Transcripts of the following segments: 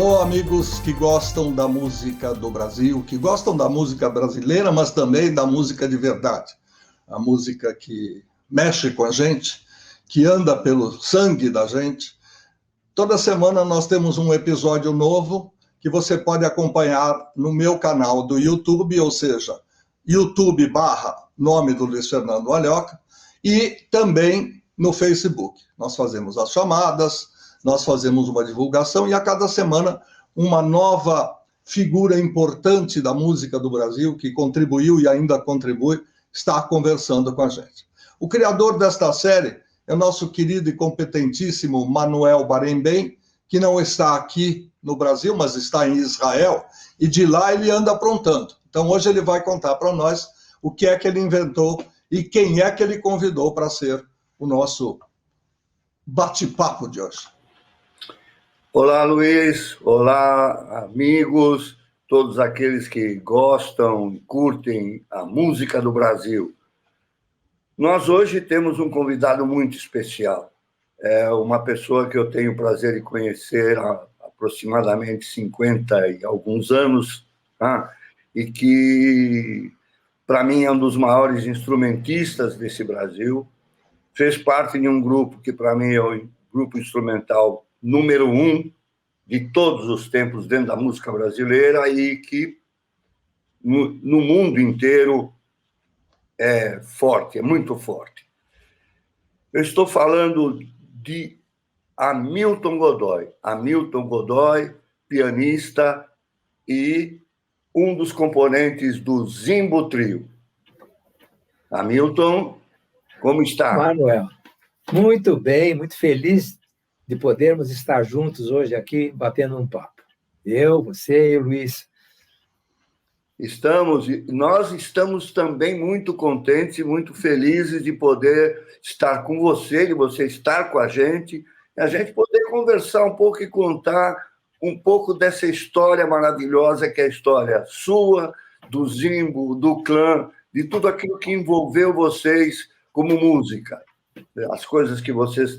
Alô, amigos que gostam da música do Brasil, que gostam da música brasileira, mas também da música de verdade. A música que mexe com a gente, que anda pelo sangue da gente. Toda semana nós temos um episódio novo que você pode acompanhar no meu canal do YouTube, ou seja, YouTube/nome do Luiz Fernando Alhoca, e também no Facebook. Nós fazemos as chamadas, nós fazemos uma divulgação e a cada semana uma nova figura importante da música do Brasil, que contribuiu e ainda contribui, está conversando com a gente. O criador desta série é o nosso querido e competentíssimo Manuel Barenboim, que não está aqui no Brasil, mas está em Israel, e de lá ele anda aprontando. Então hoje ele vai contar para nós o que é que ele inventou e quem é que ele convidou para ser o nosso bate-papo de hoje. Olá, Luiz. Olá, amigos, todos aqueles que gostam e curtem a música do Brasil. Nós hoje temos um convidado muito especial. É uma pessoa que eu tenho o prazer de conhecer há aproximadamente 50 e alguns anos, tá? E que, para mim, é um dos maiores instrumentistas desse Brasil. Fez parte de um grupo que, para mim, é o grupo instrumental número 1 de todos os tempos dentro da música brasileira e que no mundo inteiro é forte, é muito forte. Eu estou falando de Hamilton Godoy. Hamilton Godoy, pianista e um dos componentes do Zimbo Trio. Hamilton, como está? Manuel, muito bem, muito feliz de podermos estar juntos hoje aqui, batendo um papo. Eu, você e o Luiz. Nós estamos também muito contentes e muito felizes de poder estar com você, de você estar com a gente poder conversar um pouco e contar um pouco dessa história maravilhosa que é a história sua, do Zimbo, do clã, de tudo aquilo que envolveu vocês como música. As coisas que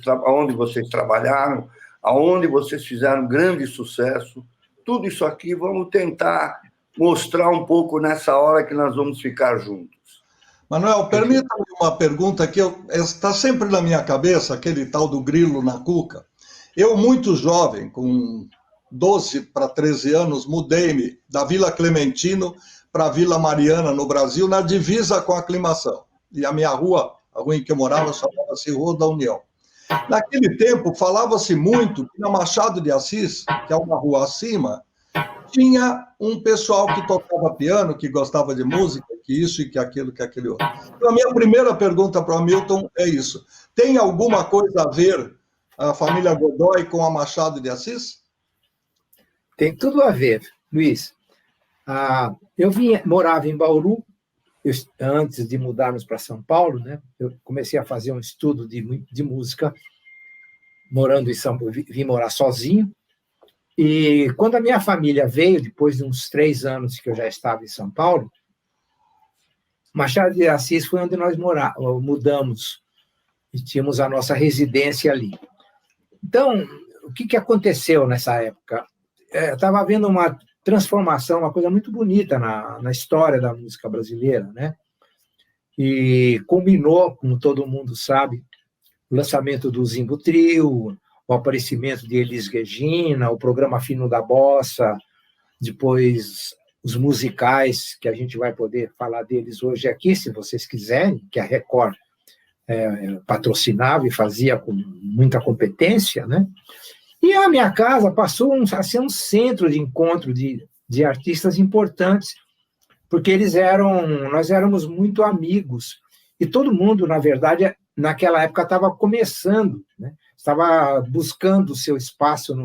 aonde vocês trabalharam, aonde vocês fizeram grande sucesso, tudo isso aqui vamos tentar mostrar um pouco nessa hora que nós vamos ficar juntos. Manuel, permita-me uma pergunta que está sempre na minha cabeça, aquele tal do grilo na cuca. Eu, muito jovem, com 12 para 13 anos, mudei-me da Vila Clementino para a Vila Mariana, no Brasil, na divisa com a Aclimação. E a minha rua, a rua em que eu morava, chamava-se Rua da União. Naquele tempo, falava-se muito que na Machado de Assis, que é uma rua acima, tinha um pessoal que tocava piano, que gostava de música, que isso e que aquilo, que aquele outro. Então, a minha primeira pergunta para o Hamilton é isso. Tem alguma coisa a ver a família Godoy com a Machado de Assis? Tem tudo a ver, Luiz. Eu morava em Bauru, antes de mudarmos para São Paulo, né? Eu comecei a fazer um estudo de música, morando em São Paulo, vim morar sozinho. E quando a minha família veio, depois de uns 3 anos que eu já estava em São Paulo, Machado de Assis foi onde nós mudamos e tínhamos a nossa residência ali. Então, o que aconteceu nessa época? Estava havendo uma transformação, uma coisa muito bonita na história da música brasileira, né? E combinou, como todo mundo sabe, o lançamento do Zimbo Trio, o aparecimento de Elis Regina, o programa Fino da Bossa, depois os musicais, que a gente vai poder falar deles hoje aqui, se vocês quiserem, que a Record patrocinava e fazia com muita competência, né? E a minha casa passou a ser um centro de encontro de artistas importantes, porque nós éramos muito amigos, e todo mundo, na verdade, naquela época estava começando, né? Estava buscando o seu espaço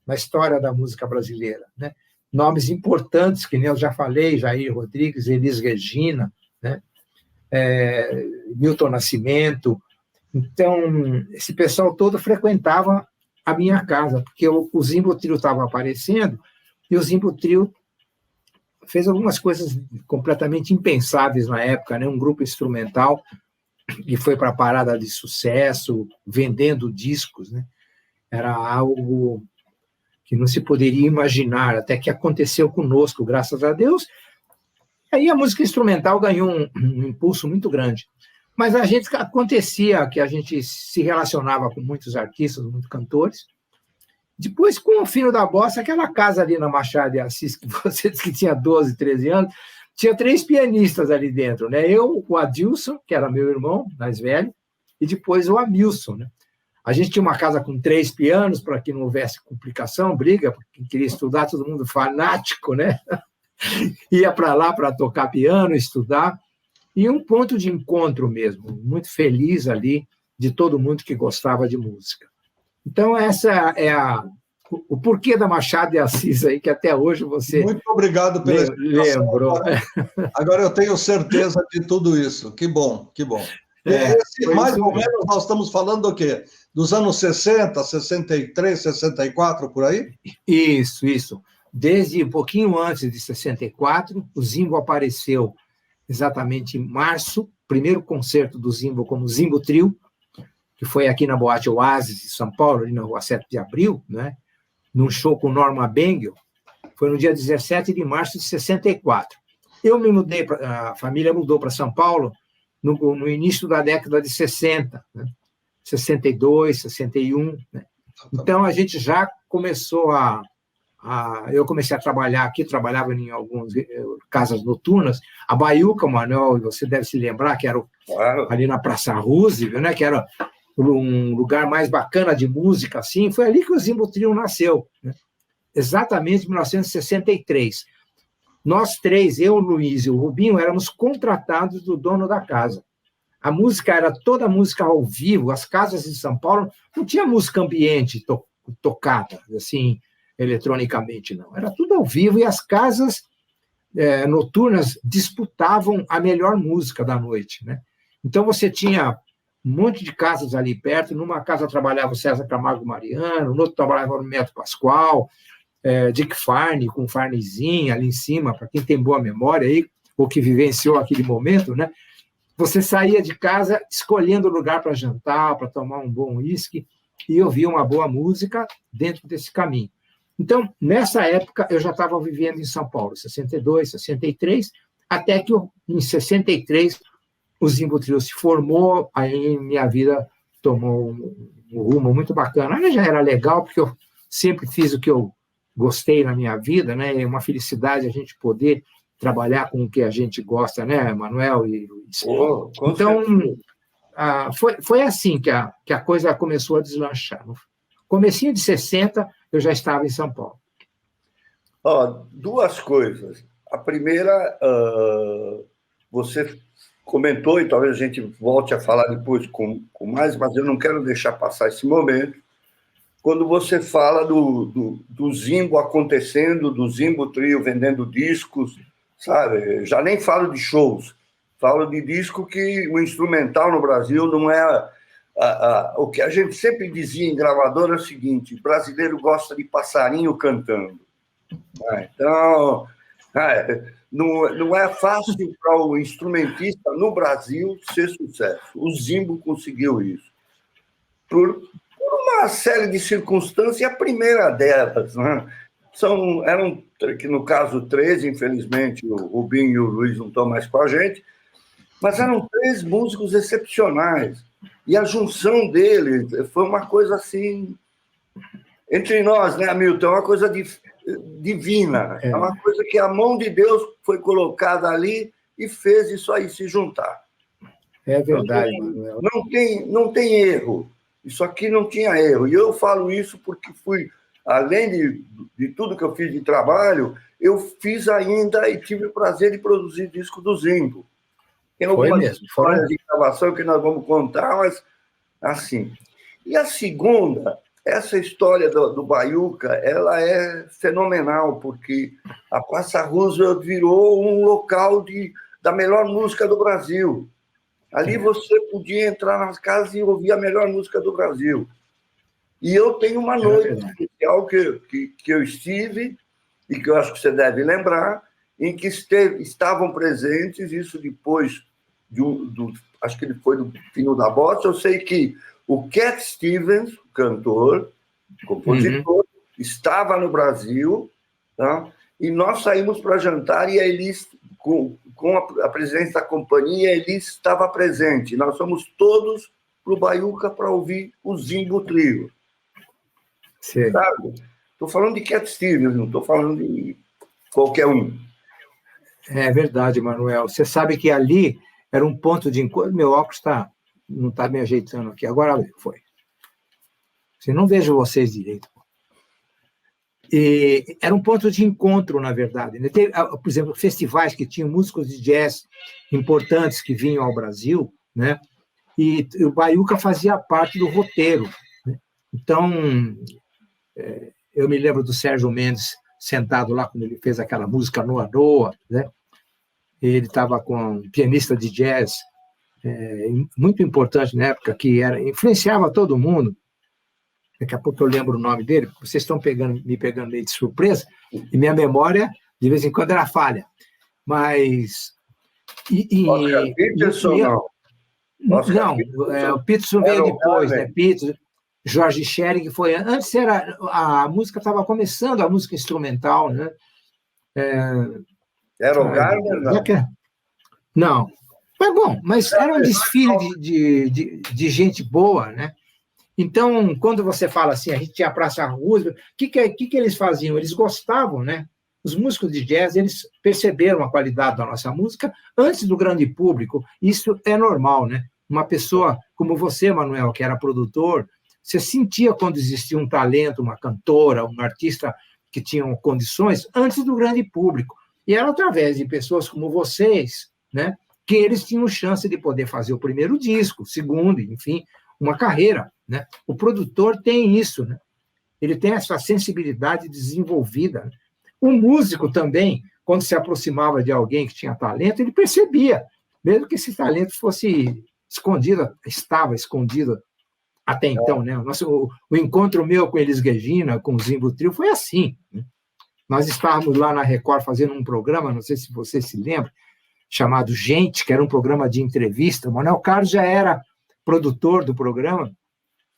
na história da música brasileira, né? Nomes importantes, que nem eu já falei, Jair Rodrigues, Elis Regina, né? Milton Nascimento. Então, esse pessoal todo frequentava a minha casa, porque o Zimbo Trio estava aparecendo, e o Zimbo Trio fez algumas coisas completamente impensáveis na época, né? Um grupo instrumental que foi para a parada de sucesso, vendendo discos, né? Era algo que não se poderia imaginar, até que aconteceu conosco, graças a Deus. Aí a música instrumental ganhou um impulso muito grande. Mas acontecia que a gente se relacionava com muitos artistas, muitos cantores. Depois, com o fino da bossa, aquela casa ali na Machado de Assis, que você disse que tinha 12, 13 anos, tinha 3 pianistas ali dentro, né? Eu, o Adilson, que era meu irmão, mais velho, e depois o Amilson, né? A gente tinha uma casa com 3 pianos, para que não houvesse complicação, briga, porque quem queria estudar, todo mundo fanático, né? Ia para lá para tocar piano, estudar, e um ponto de encontro mesmo, muito feliz ali, de todo mundo que gostava de música. Então, essa é o porquê da Machado de Assis aí, que até hoje você... Muito obrigado pela explicação. Lembrou. Agora eu tenho certeza de tudo isso. Que bom, que bom. Mais ou menos nós estamos falando do quê? Dos anos 60, 63, 64, por aí? Isso. Desde um pouquinho antes de 64, o Zimbo apareceu exatamente em março, primeiro concerto do Zimbo como Zimbo Trio, que foi aqui na Boate Oasis, de São Paulo, ali na Rua 7 de Abril, né? Num show com Norma Bengel, foi no dia 17 de março de 64. Eu me mudei, a família mudou para São Paulo no início da década de 60, né? 62, 61. Né? Então, a gente já começou eu comecei a trabalhar aqui, trabalhava em algumas casas noturnas. A Baiuca, Manuel, você deve se lembrar, que era ali na Praça Roosevelt, né? Que era um lugar mais bacana de música, assim. Foi ali que o Zimbo Trio nasceu, né? Exatamente em 1963. Nós 3, eu, o Luiz e o Rubinho, éramos contratados do dono da casa. A música era toda música ao vivo, as casas de São Paulo não tinha música ambiente tocada, assim, eletronicamente, não. Era tudo ao vivo e as casas noturnas disputavam a melhor música da noite, né? Então, você tinha um monte de casas ali perto. Numa casa trabalhava o César Camargo Mariano, no outro trabalhava o Neto Pascoal, Dick Farney, com Farneyzinho ali em cima, para quem tem boa memória aí, ou que vivenciou aquele momento, né? Você saía de casa escolhendo o lugar para jantar, para tomar um bom uísque, e ouvir uma boa música dentro desse caminho. Então, nessa época, eu já estava vivendo em São Paulo, 62, 63, até que em 63 o Zimbo Trio se formou, aí minha vida tomou um rumo muito bacana. Aí já era legal, porque eu sempre fiz o que eu gostei na minha vida, né? É uma felicidade a gente poder trabalhar com o que a gente gosta, né, Manuel e Luiz? Então, foi assim que a coisa começou a deslanchar. No comecinho de 60, eu já estava em São Paulo. Duas coisas. A primeira, você comentou, e talvez a gente volte a falar depois com mais, mas eu não quero deixar passar esse momento, quando você fala do Zimbo acontecendo, do Zimbo Trio vendendo discos, sabe? Já nem falo de shows, falo de disco que o instrumental no Brasil não é... o que a gente sempre dizia em gravadora é o seguinte: o brasileiro gosta de passarinho cantando. Então, não é fácil para o instrumentista no Brasil ser sucesso. O Zimbo conseguiu isso. Por uma série de circunstâncias, e a primeira delas, né? Eram, que no caso, 3, infelizmente, o Rubinho e o Luiz não estão mais com a gente, mas eram 3 músicos excepcionais. E a junção deles foi uma coisa assim, entre nós, né, Hamilton? É uma coisa divina. É uma coisa que a mão de Deus foi colocada ali e fez isso aí se juntar. É verdade, Manuel. Não tem erro. Isso aqui não tinha erro. E eu falo isso porque além de tudo que eu fiz de trabalho, eu fiz ainda e tive o prazer de produzir disco do Zimbo. Tem algumas histórias de gravação que nós vamos contar, mas assim. E a segunda, essa história do Baiuca, ela é fenomenal, porque a Praça Roosevelt virou um local da melhor música do Brasil. Ali você podia entrar nas casas e ouvir a melhor música do Brasil. E eu tenho uma noite especial que eu estive, e que eu acho que você deve lembrar, em que estavam presentes, isso depois acho que ele foi do Fino da Bossa. Eu sei que o Cat Stevens, cantor, compositor, estava no Brasil, tá? E nós saímos para jantar e a Elis, com a presidência da companhia, a Elis estava presente. Nós fomos todos para o Baiuca para ouvir o Zimbo Trio. Sim. Sabe? Estou falando de Cat Stevens, não estou falando de qualquer um. É verdade, Manuel. Você sabe que ali era um ponto de encontro. Meu óculos não está me ajeitando aqui. Agora foi. Você não vejo vocês direito. E era um ponto de encontro, na verdade. Teve, por exemplo, festivais que tinham músicos de jazz importantes que vinham ao Brasil, né? E o Baiuca fazia parte do roteiro, né? Então, eu me lembro do Sérgio Mendes sentado lá quando ele fez aquela música Noa Noa, né? Ele estava com um pianista de jazz muito importante na época, que influenciava todo mundo. Daqui a pouco eu lembro o nome dele, vocês estão me pegando meio de surpresa, e minha memória, de vez em quando, era falha. Mas... Oscar Peterson, não? O Peterson veio depois, né? Peterson, Jorge Schering, que foi... Antes a música estava começando, a música instrumental, né? Era o Garner, não? Não. Mas era um desfile de gente boa, né? Então, quando você fala assim, a gente tinha a Praça Roosevelt, o que eles faziam? Eles gostavam, né? Os músicos de jazz, eles perceberam a qualidade da nossa música antes do grande público. Isso é normal, né? Uma pessoa como você, Manuel, que era produtor, você sentia quando existia um talento, uma cantora, um artista que tinham condições antes do grande público. E era através de pessoas como vocês, né, que eles tinham chance de poder fazer o primeiro disco, o segundo, enfim, uma carreira, né? O produtor tem isso, né? Ele tem essa sensibilidade desenvolvida, né? O músico também, quando se aproximava de alguém que tinha talento, ele percebia, mesmo que esse talento fosse escondido, estava escondido até então, né? O encontro meu com Elis Regina, com o Zimbo Trio, foi assim, né? Nós estávamos lá na Record fazendo um programa, não sei se você se lembra, chamado Gente, que era um programa de entrevista. O Manuel Carlos já era produtor do programa.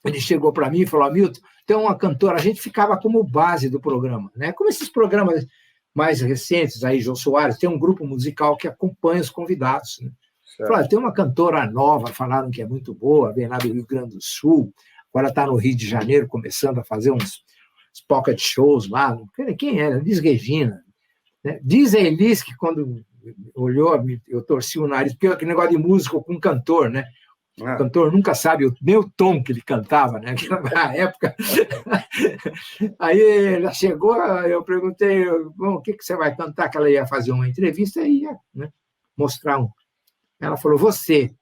Ele chegou para mim e falou: Hamilton, tem uma cantora, a gente ficava como base do programa, né? Como esses programas mais recentes, aí, Jô Soares, tem um grupo musical que acompanha os convidados, né? Falou: tem uma cantora nova, falaram que é muito boa, vem lá do Rio Grande do Sul, agora está no Rio de Janeiro, começando a fazer uns pocket shows lá. Quem era? Elis Regina, né? Diz a Elis que quando olhou, eu torci o nariz, porque aquele negócio de músico com cantor, né? O cantor nunca sabe nem o tom que ele cantava, né? Na época. Aí ela chegou, eu perguntei: bom, o que você vai cantar? Que ela ia fazer uma entrevista e ia, né, mostrar um. Ela falou: você.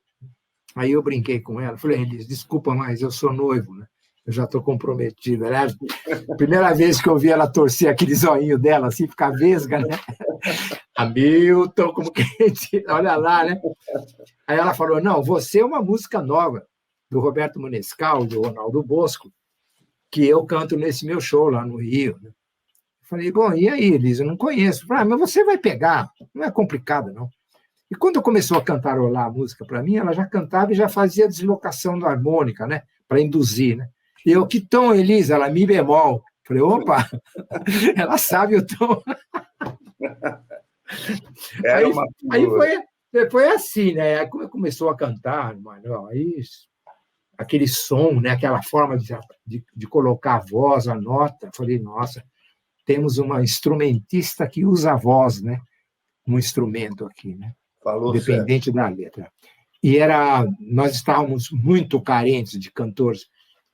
Aí eu brinquei com ela, falei: Elis, desculpa, mas eu sou noivo, né? Eu já estou comprometida. Né? Primeira vez que eu vi ela torcer aquele zoinho dela, assim, ficar vesga, né? Hamilton, como que a gente... Olha lá, né? Aí ela falou: não, você é uma música nova, do Roberto Manescal, do Ronaldo Bosco, que eu canto nesse meu show lá no Rio. Né? Eu falei: bom, e aí, Elisa? Eu não conheço. Falei: mas você vai pegar, não é complicado, não. E quando começou a cantarolar a música para mim, ela já cantava e já fazia a deslocação da harmônica, né? Para induzir, né? E eu: que tom, Elisa? Ela: mi bemol. Falei: opa, ela sabe o tom. Aí foi assim, né? Aí começou a cantar, mano, aí aquele som, né? Aquela forma de colocar a voz, a nota. Falei: nossa, temos uma instrumentista que usa a voz, né? Um instrumento aqui, né? Falou independente certo. Da letra. E nós estávamos muito carentes de cantores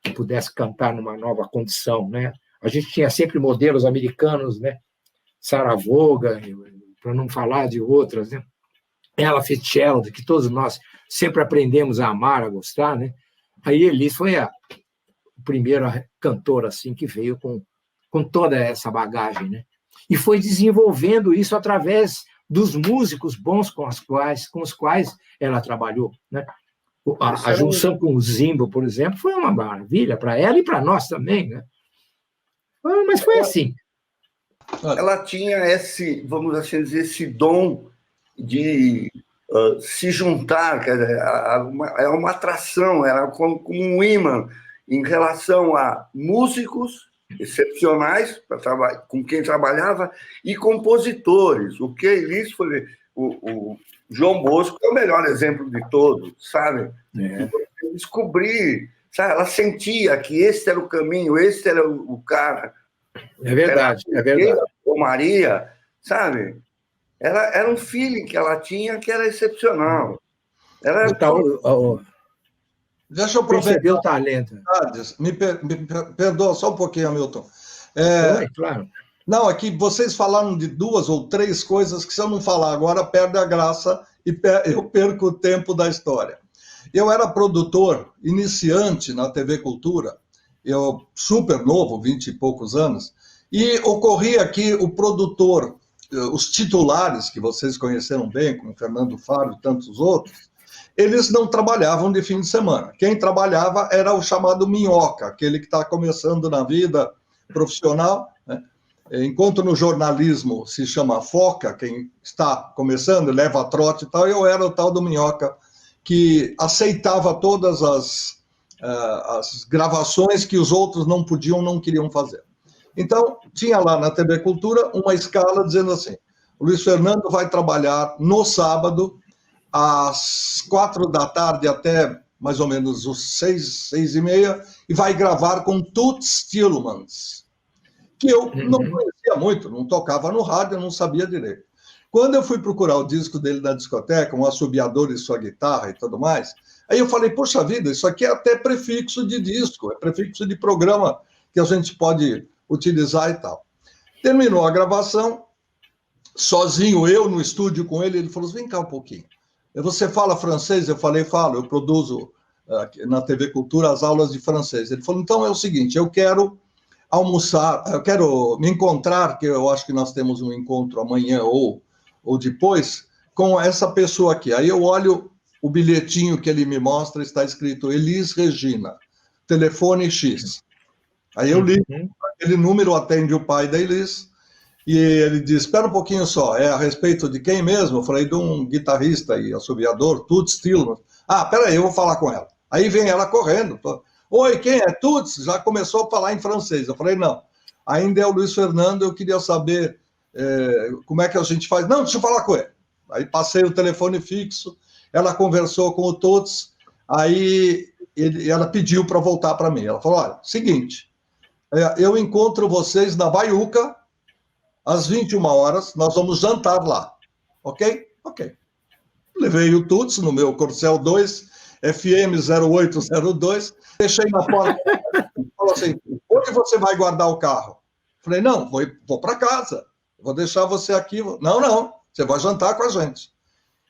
que pudessem cantar numa nova condição, né? A gente tinha sempre modelos americanos, né? Sarah Vaughan, para não falar de outras, né? Ella Fitzgerald, que todos nós sempre aprendemos a amar, a gostar, né? Aí Elis foi a primeira cantora assim que veio com toda essa bagagem, né? E foi desenvolvendo isso através dos músicos bons com os quais ela trabalhou, né? A junção com o Zimbo, por exemplo, foi uma maravilha para ela e para nós também, né? Mas foi assim. Ela tinha esse, vamos assim dizer, esse dom de se juntar, quer dizer, é uma atração, era como um imã em relação a músicos excepcionais com quem trabalhava e compositores. O que a Elis foi... O João Bosco é o melhor exemplo de todos, sabe? Descobrir, sabe? Ela sentia que esse era o caminho, esse era o cara. É verdade, é verdade. Ou Maria, sabe? Era um feeling que ela tinha que era excepcional. Deixa eu aproveitar o talento. Me perdoa só um pouquinho, Hamilton. Claro. Não, aqui vocês falaram de 2 ou 3 coisas que, se eu não falar agora, perde a graça e eu perco o tempo da história. Eu era produtor iniciante na TV Cultura, eu super novo, 20 e poucos anos, e ocorria aqui o produtor, os titulares, que vocês conheceram bem, como Fernando Fábio e tantos outros, eles não trabalhavam de fim de semana. Quem trabalhava era o chamado minhoca, aquele que está começando na vida profissional, né? Enquanto no jornalismo se chama foca, quem está começando, leva trote e tal, eu era o tal do minhoca, que aceitava todas as gravações que os outros não podiam, não queriam fazer. Então, tinha lá na TV Cultura uma escala dizendo assim, o Luiz Fernando vai trabalhar no sábado, às 4 da tarde até mais ou menos os 6h30, e vai gravar com Toots Thielemans, que eu não conhecia muito, não tocava no rádio, não sabia direito. Quando eu fui procurar o disco dele da discoteca, um assobiador e sua guitarra e tudo mais, aí eu falei, poxa vida, isso aqui é até prefixo de disco, é prefixo de programa que a gente pode utilizar e tal. Terminou a gravação, sozinho, eu no estúdio com ele, ele falou, vem cá um pouquinho. Você fala francês? Eu falei, falo, eu produzo na TV Cultura as aulas de francês. Ele falou, então é o seguinte, eu quero almoçar, eu quero me encontrar, que eu acho que nós temos um encontro amanhã ou depois, com essa pessoa aqui. Aí eu olho o bilhetinho que ele me mostra, está escrito Elis Regina, telefone X. Aí eu ligo, aquele número atende o pai da Elis, e ele diz, espera um pouquinho só, é a respeito de quem mesmo? Eu falei, de um guitarrista e assobiador, Toots Thielemans. Ah, peraí, eu vou falar com ela. Aí vem ela correndo, oi, quem é? Toots? Já começou a falar em francês. Eu falei, não, ainda é o Luiz Fernando, eu queria saber como é que a gente faz. Não, deixa eu falar com ele. Aí passei o telefone fixo, ela conversou com o Toots, aí ela pediu para voltar para mim. Ela falou, olha, seguinte, eu encontro vocês na Baiuca, às 21 horas, nós vamos jantar lá. Ok? Ok. Levei o Toots no meu Corcel 2, FM 0802, deixei na porta. Falou assim, onde você vai guardar o carro? Falei, não, vou para casa. Vou deixar você aqui. Não, você vai jantar com a gente.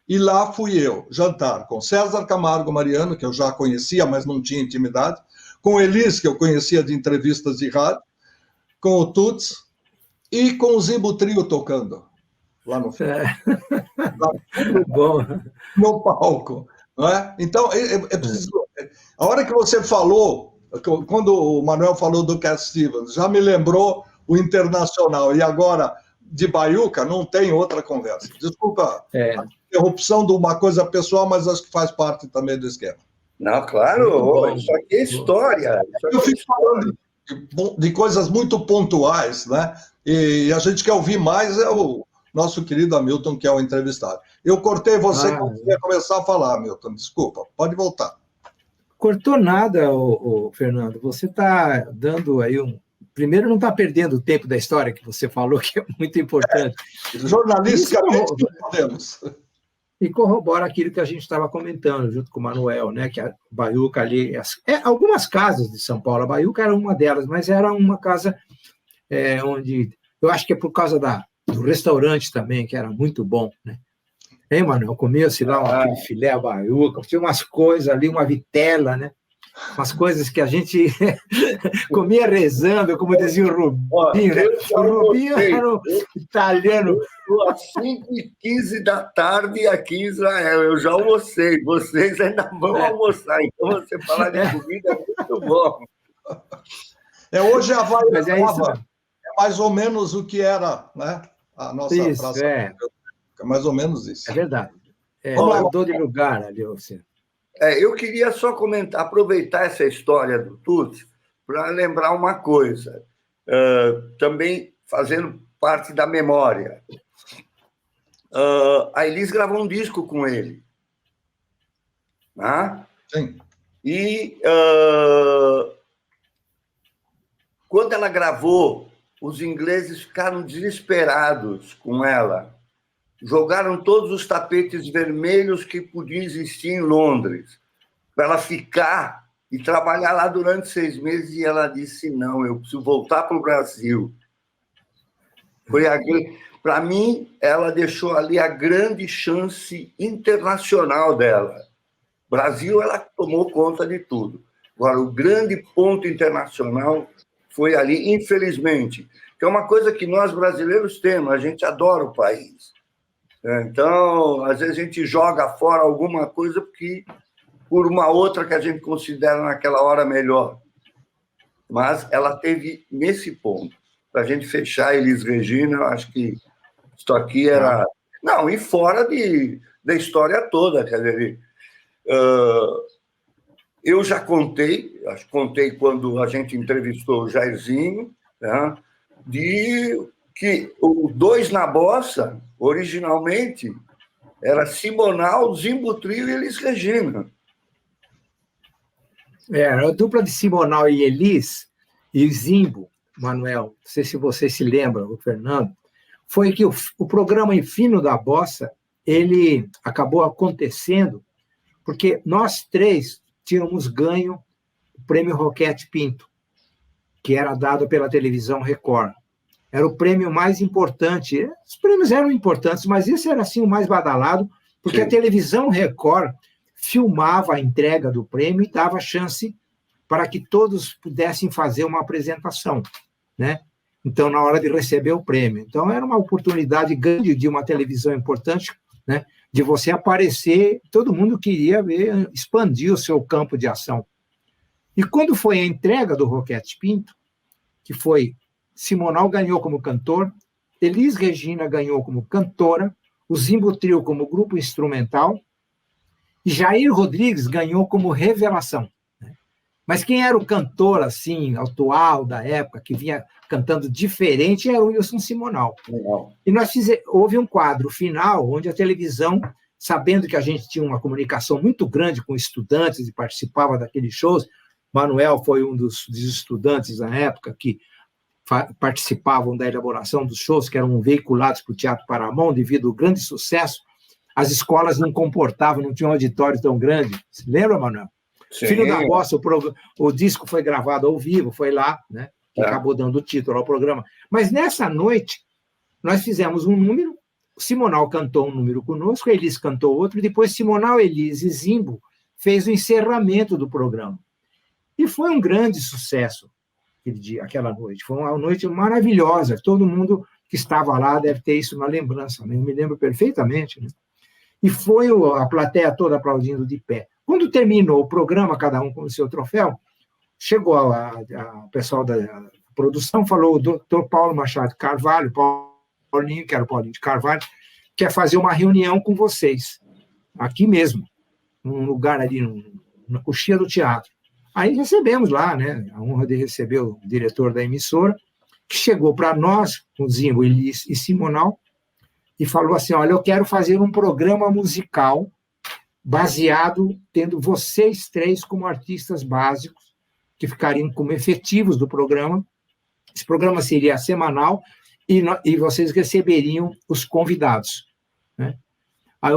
E lá fui eu, jantar com César Camargo Mariano, que eu já conhecia, mas não tinha intimidade, com Elis, que eu conhecia de entrevistas de rádio, com o Toots, e com o Zimbo Trio tocando lá no no palco. Não é? Então, preciso... A hora que você falou, quando o Manuel falou do Cat Stevens, já me lembrou o Internacional. E agora, de Baiuca, não tem outra conversa. Desculpa a interrupção de uma coisa pessoal, mas acho que faz parte também do esquema. Não, claro, isso aqui é história. Eu fico falando de coisas muito pontuais, né? E a gente quer ouvir mais é o nosso querido Hamilton, que é o entrevistado. Eu cortei você quando você ia começar a falar, Hamilton. Desculpa, pode voltar. Cortou nada, Fernando. Você está dando aí Primeiro, não está perdendo o tempo da história que você falou, que é muito importante. Jornalisticamente, podemos. E corrobora aquilo que a gente estava comentando, junto com o Manuel, né? Que a Baiuca ali... algumas casas de São Paulo, a Baiuca era uma delas, mas era uma casa onde... Eu acho que é por causa do restaurante também, que era muito bom, né? Hein, Manuel? Comia-se lá aquele filé a Baiuca, tinha umas coisas ali, uma vitela, né? Umas coisas que a gente comia rezando, como dizia o Rubinho. Né? O Rubinho era um italiano. Às 5h15 da tarde aqui em Israel. Eu já almocei. Vocês ainda vão almoçar. Então, você falar de comida é muito bom. Hoje a Havaiana é mais ou menos o que era, né? A nossa praça. É mais ou menos isso. É verdade. Mudou de lugar ali, você. Eu queria só aproveitar essa história do Toots para lembrar uma coisa. também fazendo parte da memória. A Elis gravou um disco com ele. Né? Sim. E quando ela gravou, os ingleses ficaram desesperados com ela. Jogaram todos os tapetes vermelhos que podiam existir em Londres, para ela ficar e trabalhar lá durante 6 meses, e ela disse, não, eu preciso voltar para o Brasil. Para mim, ela deixou ali a grande chance internacional dela. Brasil, ela tomou conta de tudo. Agora, o grande ponto internacional foi ali, infelizmente, que é uma coisa que nós brasileiros temos, a gente adora o país. Então, às vezes a gente joga fora alguma coisa por uma outra que a gente considera naquela hora melhor. Mas ela teve nesse ponto. Para a gente fechar, Elis Regina, eu acho que isso aqui era... Não, e fora da história toda, quer dizer... eu já contei quando a gente entrevistou o Jairzinho, né, de que o Dois na Bossa, originalmente, era Simonal, Zimbo Trio e Elis Regina. A dupla de Simonal e Elis, e o Zimbo, Manuel, não sei se você se lembra, o Fernando, foi que o programa Fino da Bossa, ele acabou acontecendo porque nós 3 tínhamos ganho o prêmio Roquete Pinto, que era dado pela televisão Record. Era o prêmio mais importante. Os prêmios eram importantes, mas esse era assim o mais badalado, porque Sim. A televisão Record filmava a entrega do prêmio e dava chance para que todos pudessem fazer uma apresentação, né? Então, na hora de receber o prêmio. Então, era uma oportunidade grande de uma televisão importante, né? De você aparecer, todo mundo queria ver, expandir o seu campo de ação. E quando foi a entrega do Roquete Pinto, que foi Simonal ganhou como cantor, Elis Regina ganhou como cantora, o Zimbo Trio como grupo instrumental, e Jair Rodrigues ganhou como revelação. Mas quem era o cantor, assim, atual da época, que vinha cantando diferente, era o Wilson Simonal. Legal. E houve um quadro final, onde a televisão, sabendo que a gente tinha uma comunicação muito grande com estudantes e participava daqueles shows, Manuel foi um dos estudantes na época que participavam da elaboração dos shows, que eram veiculados para o Teatro Paramount, devido ao grande sucesso. As escolas não comportavam, não tinham um auditório tão grande. Você lembra, Manuel? Sim. Filho da Bossa, o disco foi gravado ao vivo, foi lá, né? Que acabou dando o título ao programa. Mas nessa noite, nós fizemos um número, o Simonal cantou um número conosco, a Elis cantou outro, e depois Simonal, Elis e Zimbo fez o encerramento do programa. E foi um grande sucesso aquele dia, aquela noite. Foi uma noite maravilhosa. Todo mundo que estava lá deve ter isso na lembrança, né? Eu me lembro perfeitamente, né? E foi a plateia toda aplaudindo de pé. Quando terminou o programa, cada um com o seu troféu, chegou o pessoal da produção, falou o doutor Paulo Machado Carvalho, Paulinho, que era o Paulinho de Carvalho, quer fazer uma reunião com vocês, aqui mesmo, num lugar ali, na coxinha do teatro. Aí recebemos lá, né, a honra de receber o diretor da emissora, que chegou para nós, com Zimbo, Elis e Simonal, e falou assim, olha, eu quero fazer um programa musical baseado, tendo vocês 3 como artistas básicos, que ficariam como efetivos do programa. Esse programa seria semanal e vocês receberiam os convidados, né? Aí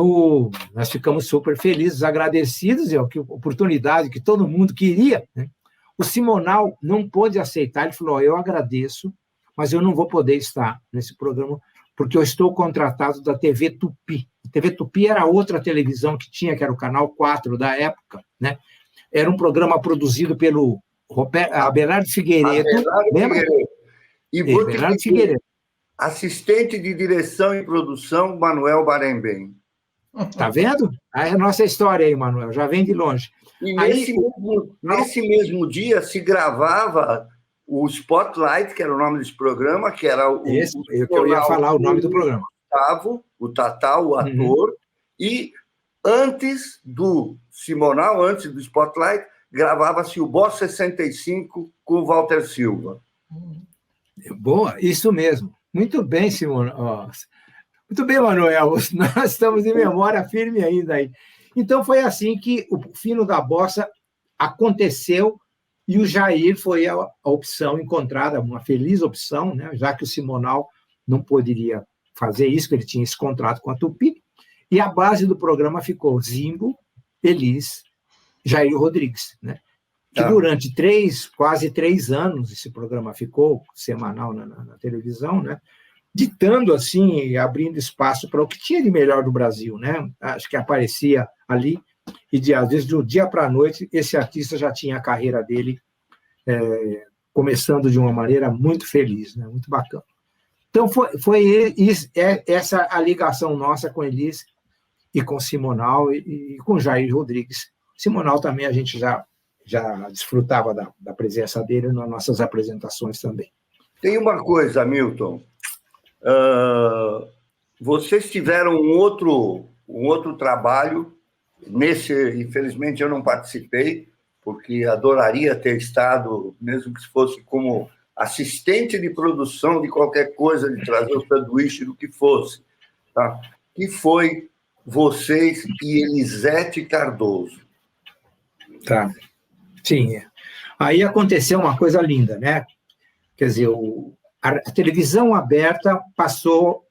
nós ficamos super felizes, agradecidos, que oportunidade que todo mundo queria, né? O Simonal não pôde aceitar, ele falou, eu agradeço, mas eu não vou poder estar nesse programa, porque eu estou contratado da TV Tupi. A TV Tupi era outra televisão que tinha, que era o Canal 4 da época, né? Era um programa produzido pelo Abelardo Figueiredo. Lembra? E Bernardo Figueiredo. Assistente de direção e produção, Manuel Barembem. Tá vendo? Aí a nossa história aí, Manuel, já vem de longe. E nesse mesmo dia se gravava o Spotlight, que era o nome desse programa, que era eu ia falar o nome do programa. O Tatá, o ator, e antes do Simonal, antes do Spotlight, gravava-se o Boss 65 com o Walter Silva. Boa, isso mesmo. Muito bem, Simone. Muito bem, Manuel. Nós estamos em memória firme ainda aí. Então, foi assim que o Fino da Bossa aconteceu e o Jair foi a opção encontrada, uma feliz opção, né? Já que o Simonal não poderia fazer isso, que ele tinha esse contrato com a Tupi, e a base do programa ficou Zimbo, Elis, Jair Rodrigues, né? Que durante quase 3 anos esse programa ficou semanal na televisão, né? Ditando assim e abrindo espaço para o que tinha de melhor do Brasil, né? Acho que aparecia ali e às vezes de um dia para a noite esse artista já tinha a carreira dele começando de uma maneira muito feliz, né? Muito bacana. Então foi essa a ligação nossa com Elis e com Simonal e com Jair Rodrigues. Simonal também a gente já desfrutava da presença dele nas nossas apresentações também. Tem uma coisa, Milton. Vocês tiveram um outro trabalho, infelizmente eu não participei, porque adoraria ter estado, mesmo que fosse como assistente de produção de qualquer coisa, de trazer o sanduíche, do que fosse, tá? Que foi vocês e Elisete Cardoso. Tá. Sim. Aí aconteceu uma coisa linda, né? Quer dizer, a televisão aberta passou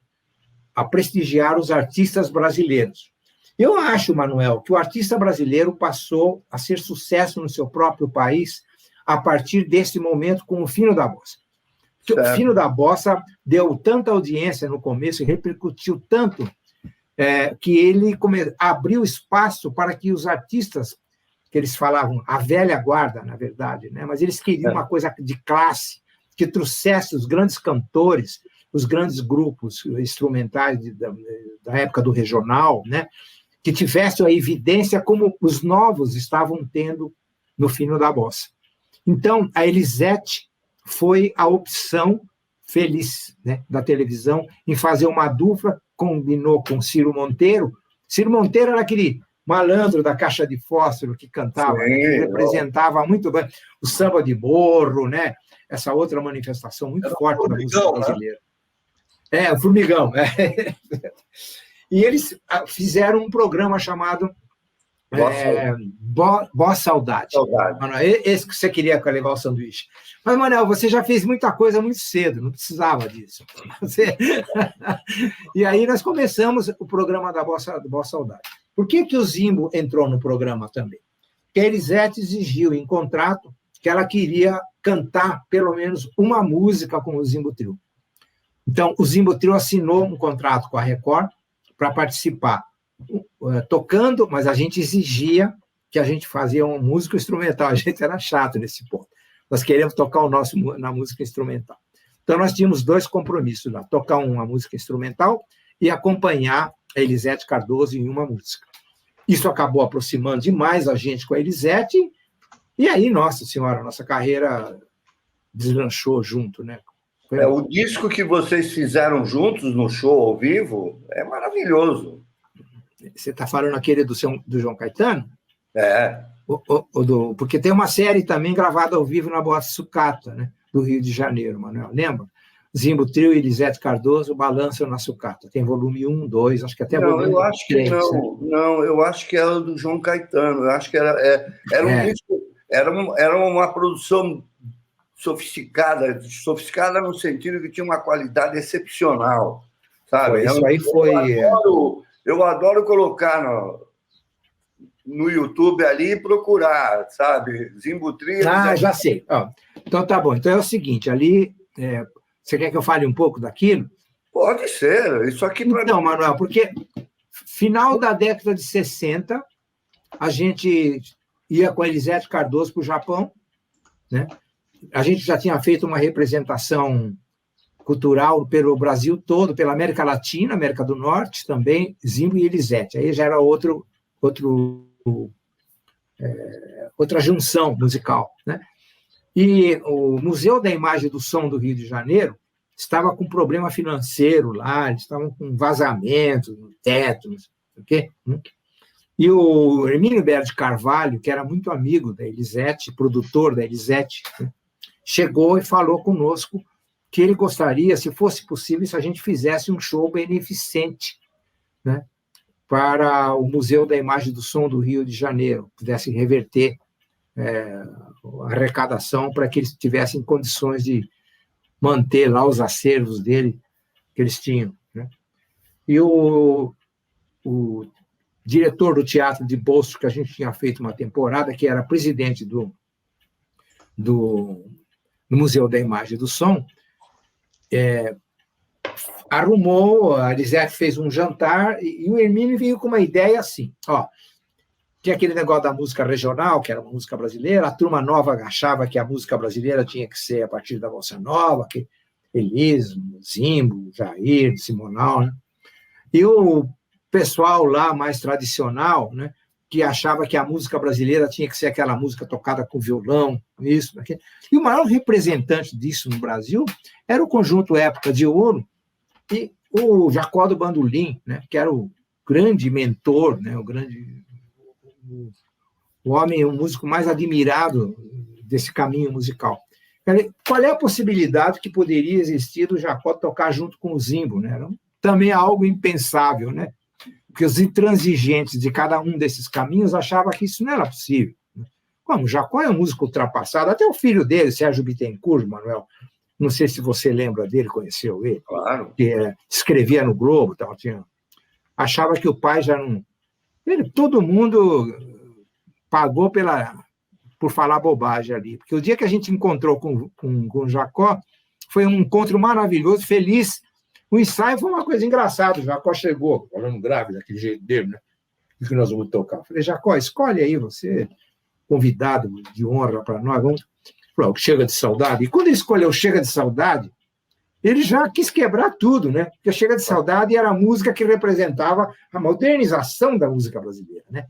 a prestigiar os artistas brasileiros. Eu acho, Manuel, que o artista brasileiro passou a ser sucesso no seu próprio país a partir desse momento com o Fino da Bossa. O Fino da Bossa deu tanta audiência no começo e repercutiu tanto que ele abriu espaço para que os artistas, que eles falavam, a velha guarda, na verdade, né? Mas eles queriam uma coisa de classe, que trouxesse os grandes cantores, os grandes grupos instrumentais da época do regional, né? Que tivessem a evidência como os novos estavam tendo no Fino da Bossa. Então, a Elisete foi a opção feliz, né, da televisão em fazer uma dupla, combinou com Ciro Monteiro. Ciro Monteiro era aquele malandro da caixa de fósforo que cantava, né, que representava muito bem o samba de morro, né? Essa outra manifestação muito forte da música brasileira. Né? O Formigão. E eles fizeram um programa chamado Boa Saudade. Manuel, esse que você queria levar o sanduíche. Mas, Manuel, você já fez muita coisa muito cedo, não precisava disso. E aí nós começamos o programa da Boa Saudade. Por que o Zimbo entrou no programa também? Porque a Elisete exigiu em contrato que ela queria cantar pelo menos uma música com o Zimbo Trio. Então, o Zimbo Trio assinou um contrato com a Record para participar tocando, mas a gente exigia que a gente fazia uma música instrumental. A gente era chato nesse ponto. Nós queríamos tocar na música instrumental. Então, nós tínhamos 2 compromissos lá, tocar uma música instrumental e acompanhar a Elisete Cardoso em uma música. Isso acabou aproximando demais a gente com a Elisete, e aí, nossa senhora, nossa carreira deslanchou junto, né? O disco que vocês fizeram juntos no show ao vivo é maravilhoso. Você está falando aquele do João Caetano? É. Porque tem uma série também gravada ao vivo na Boate Sucata, né? Do Rio de Janeiro, Manuel. Lembra? Zimbo Trio e Elisete Cardoso balançam na sucata. Tem volume 1, 2, acho que até volume 3. Eu acho que não. Né? Não, eu acho que era do João Caetano. Eu acho que era um disco, era uma produção sofisticada no sentido que tinha uma qualidade excepcional, sabe? Isso aí foi... Eu adoro colocar no YouTube ali e procurar, sabe? Zimbo Trio... já sei. Então tá bom. Então é o seguinte, ali... Você quer que eu fale um pouco daquilo? Pode ser. Isso aqui para mim... Não, Manuel, porque final da década de 60, a gente ia com a Elisete Cardoso para o Japão, né? A gente já tinha feito uma representação cultural pelo Brasil todo, pela América Latina, América do Norte também, Zimbo e Elisete. Aí já era outra junção musical, né? E o Museu da Imagem e do Som do Rio de Janeiro estava com problema financeiro lá, eles estavam com vazamento no teto, não sei o quê. E o Hermínio Berto de Carvalho, que era muito amigo da Elisete, produtor da Elisete, né, chegou e falou conosco que ele gostaria, se fosse possível, se a gente fizesse um show beneficente, né, para o Museu da Imagem e do Som do Rio de Janeiro, pudesse reverter a arrecadação para que eles tivessem condições de manter lá os acervos dele que eles tinham, né? E o diretor do Teatro de Bolso, que a gente tinha feito uma temporada, que era presidente do Museu da Imagem e do Som, arrumou, a Elisete fez um jantar, e o Hermínio veio com uma ideia assim, ó, tinha aquele negócio da música regional, que era uma música brasileira, a turma nova achava que a música brasileira tinha que ser a partir da bossa nova, que Elis, Zimbo, Jair, Simonal, né? E o pessoal lá mais tradicional, né, que achava que a música brasileira tinha que ser aquela música tocada com violão, isso, aquilo. E o maior representante disso no Brasil era o Conjunto Época de Ouro e o Jacó do Bandolim, né, que era o grande mentor, né, o homem, o músico mais admirado desse caminho musical. Qual é a possibilidade que poderia existir do Jacó tocar junto com o Zimbo, né? Era também algo impensável, né? Porque os intransigentes de cada um desses caminhos achavam que isso não era possível. Como o Jacó é um músico ultrapassado, até o filho dele, Sérgio Bittencourt, Manuel, não sei se você lembra dele, conheceu ele, claro, que escrevia no Globo, tal, achava que o pai já não... todo mundo pagou por falar bobagem ali, porque o dia que a gente encontrou com o Jacó, foi um encontro maravilhoso, feliz. O ensaio foi uma coisa engraçada, o Jacó chegou, falando grave, daquele jeito dele, né? O que nós vamos tocar? Eu falei, Jacó, escolhe aí, você, convidado de honra para nós, vamos... Falou, Chega de Saudade. E quando ele escolheu Chega de Saudade, ele já quis quebrar tudo, né? Porque Chega de Saudade era a música que representava a modernização da música brasileira, né?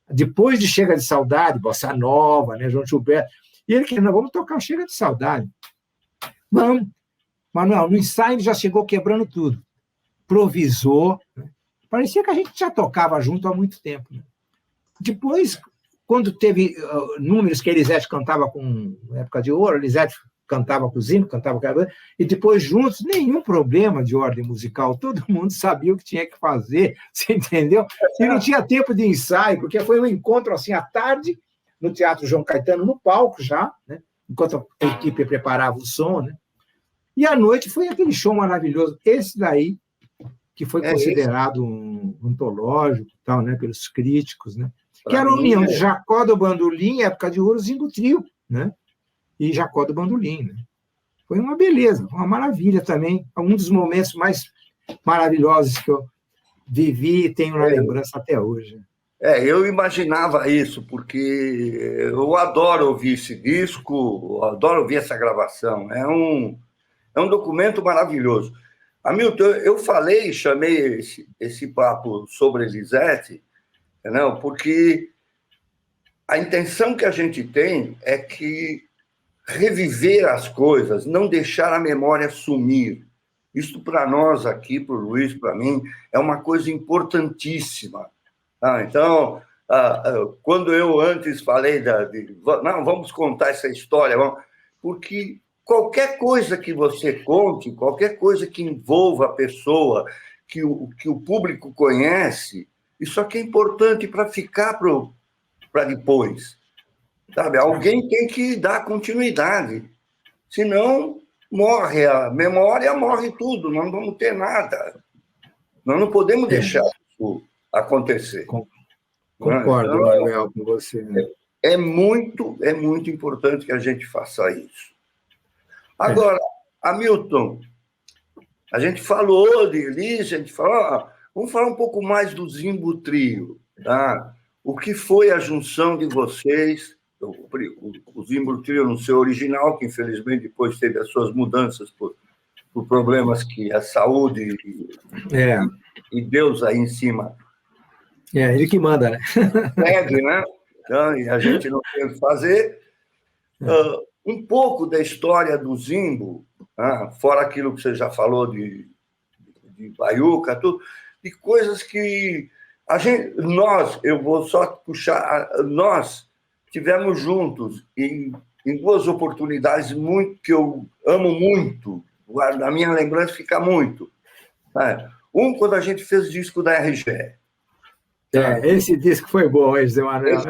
Depois de Chega de Saudade, Bossa Nova, né, João Gilberto, e ele queria, vamos tocar Chega de Saudade. Vamos. Manuel, no ensaio já chegou quebrando tudo. Improvisou. Né? Parecia que a gente já tocava junto há muito tempo. Né? Depois, quando teve números que a Elisete cantava com Época de Ouro, a Elisete cantava com o Zimbo, cantava com a... e depois juntos, nenhum problema de ordem musical, todo mundo sabia o que tinha que fazer, você entendeu? E não tinha tempo de ensaio, porque foi um encontro assim à tarde, no Teatro João Caetano, no palco já, né? Enquanto a equipe preparava o som, né? E à noite foi aquele show maravilhoso, esse daí, que foi considerado um antológico, tal, né? Pelos críticos, né? Que era a união de Jacó do Bandolim, Época de Ouro, Zimbo Trio, né? E Jacó do Bandolim. Né? Foi uma beleza, uma maravilha também. Um dos momentos mais maravilhosos que eu vivi e tenho na lembrança até hoje. Eu imaginava isso, porque eu adoro ouvir esse disco, eu adoro ouvir essa gravação. É um documento maravilhoso. Hamilton, eu chamei esse papo sobre Elisete, não, porque a intenção que a gente tem é que reviver as coisas, não deixar a memória sumir. Isso para nós aqui, para o Luiz, para mim, é uma coisa importantíssima. Então, quando eu antes falei não, vamos contar essa história, porque qualquer coisa que você conte, qualquer coisa que envolva a pessoa, que o público conhece, isso aqui é importante para ficar para depois. Sabe? Alguém tem que dar continuidade, senão morre a memória, morre tudo, nós não vamos ter nada. Nós não podemos deixar isso acontecer. Concordo, então, Manuel, com você. Né? É muito importante que a gente faça isso. Agora, Hamilton, a gente falou de Elis, a gente falou, vamos falar um pouco mais do Zimbo Trio. Tá? O que foi a junção de vocês? O Zimbo Trio no seu original, que infelizmente depois teve as suas mudanças por problemas que a saúde e Deus aí em cima. Ele que manda, né? Pede, né? Então, e a gente não tem o que fazer. Um pouco da história do Zimbo, fora aquilo que você já falou de Baiuca, tudo, de coisas que eu vou só puxar, nós tivemos juntos em duas oportunidades que eu amo muito, na minha lembrança fica muito. Né? Quando a gente fez o disco da RGE. Esse disco foi bom, hein, José Manuel?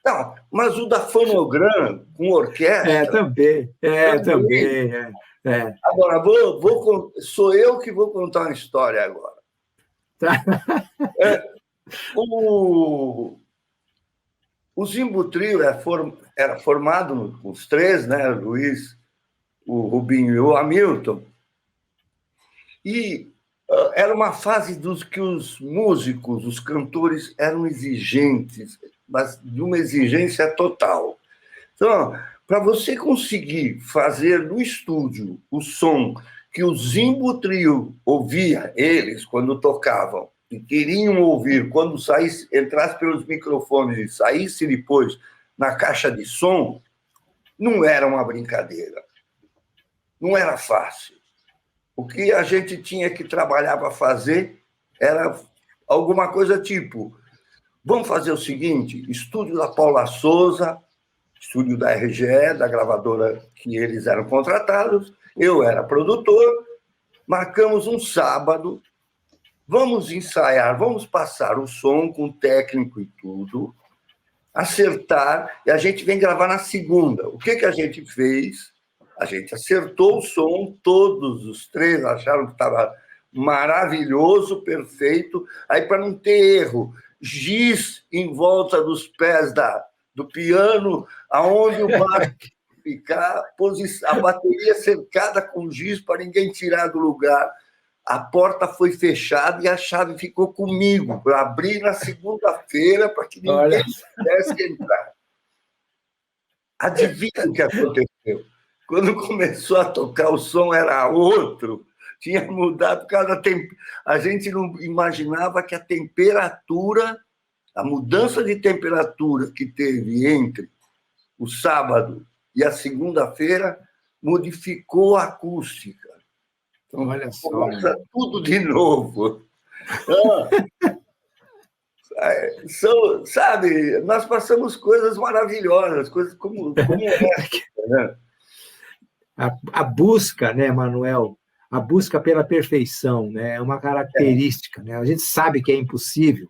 Não, mas o da Fonogram, com orquestra... Também. Agora, sou eu que vou contar uma história agora. Tá. O Zimbo Trio era formado com os três, né? O Luiz, o Rubinho e o Hamilton. E era uma fase que os músicos, os cantores, eram exigentes, mas de uma exigência total. Então, para você conseguir fazer no estúdio o som que o Zimbo Trio ouvia, eles, quando tocavam, e queriam ouvir quando entrasse pelos microfones e saísse depois na caixa de som, não era uma brincadeira. Não era fácil. O que a gente tinha que trabalhar para fazer era alguma coisa tipo: vamos fazer o seguinte, estúdio da Paula Souza, estúdio da RGE, da gravadora que eles eram contratados, eu era produtor, marcamos um sábado, vamos ensaiar, vamos passar o som com o técnico e tudo, acertar, e a gente vem gravar na segunda. O que a gente fez? A gente acertou o som, todos os três acharam que estava maravilhoso, perfeito. Aí, para não ter erro, giz em volta dos pés do piano, aonde o baixo ficar, a bateria cercada com giz para ninguém tirar do lugar. A porta foi fechada e a chave ficou comigo, para abrir na segunda-feira para que ninguém pudesse entrar. Adivinha o que aconteceu? Quando começou a tocar, o som era outro, tinha mudado por causa da a gente não imaginava que a temperatura, a mudança de temperatura que teve entre o sábado e a segunda-feira modificou a acústica. Então, olha só, começa tudo de novo. Sabe, nós passamos coisas maravilhosas, coisas como essa, né? A busca, né, Manuel? A busca pela perfeição, né, é uma característica, né? A gente sabe que é impossível,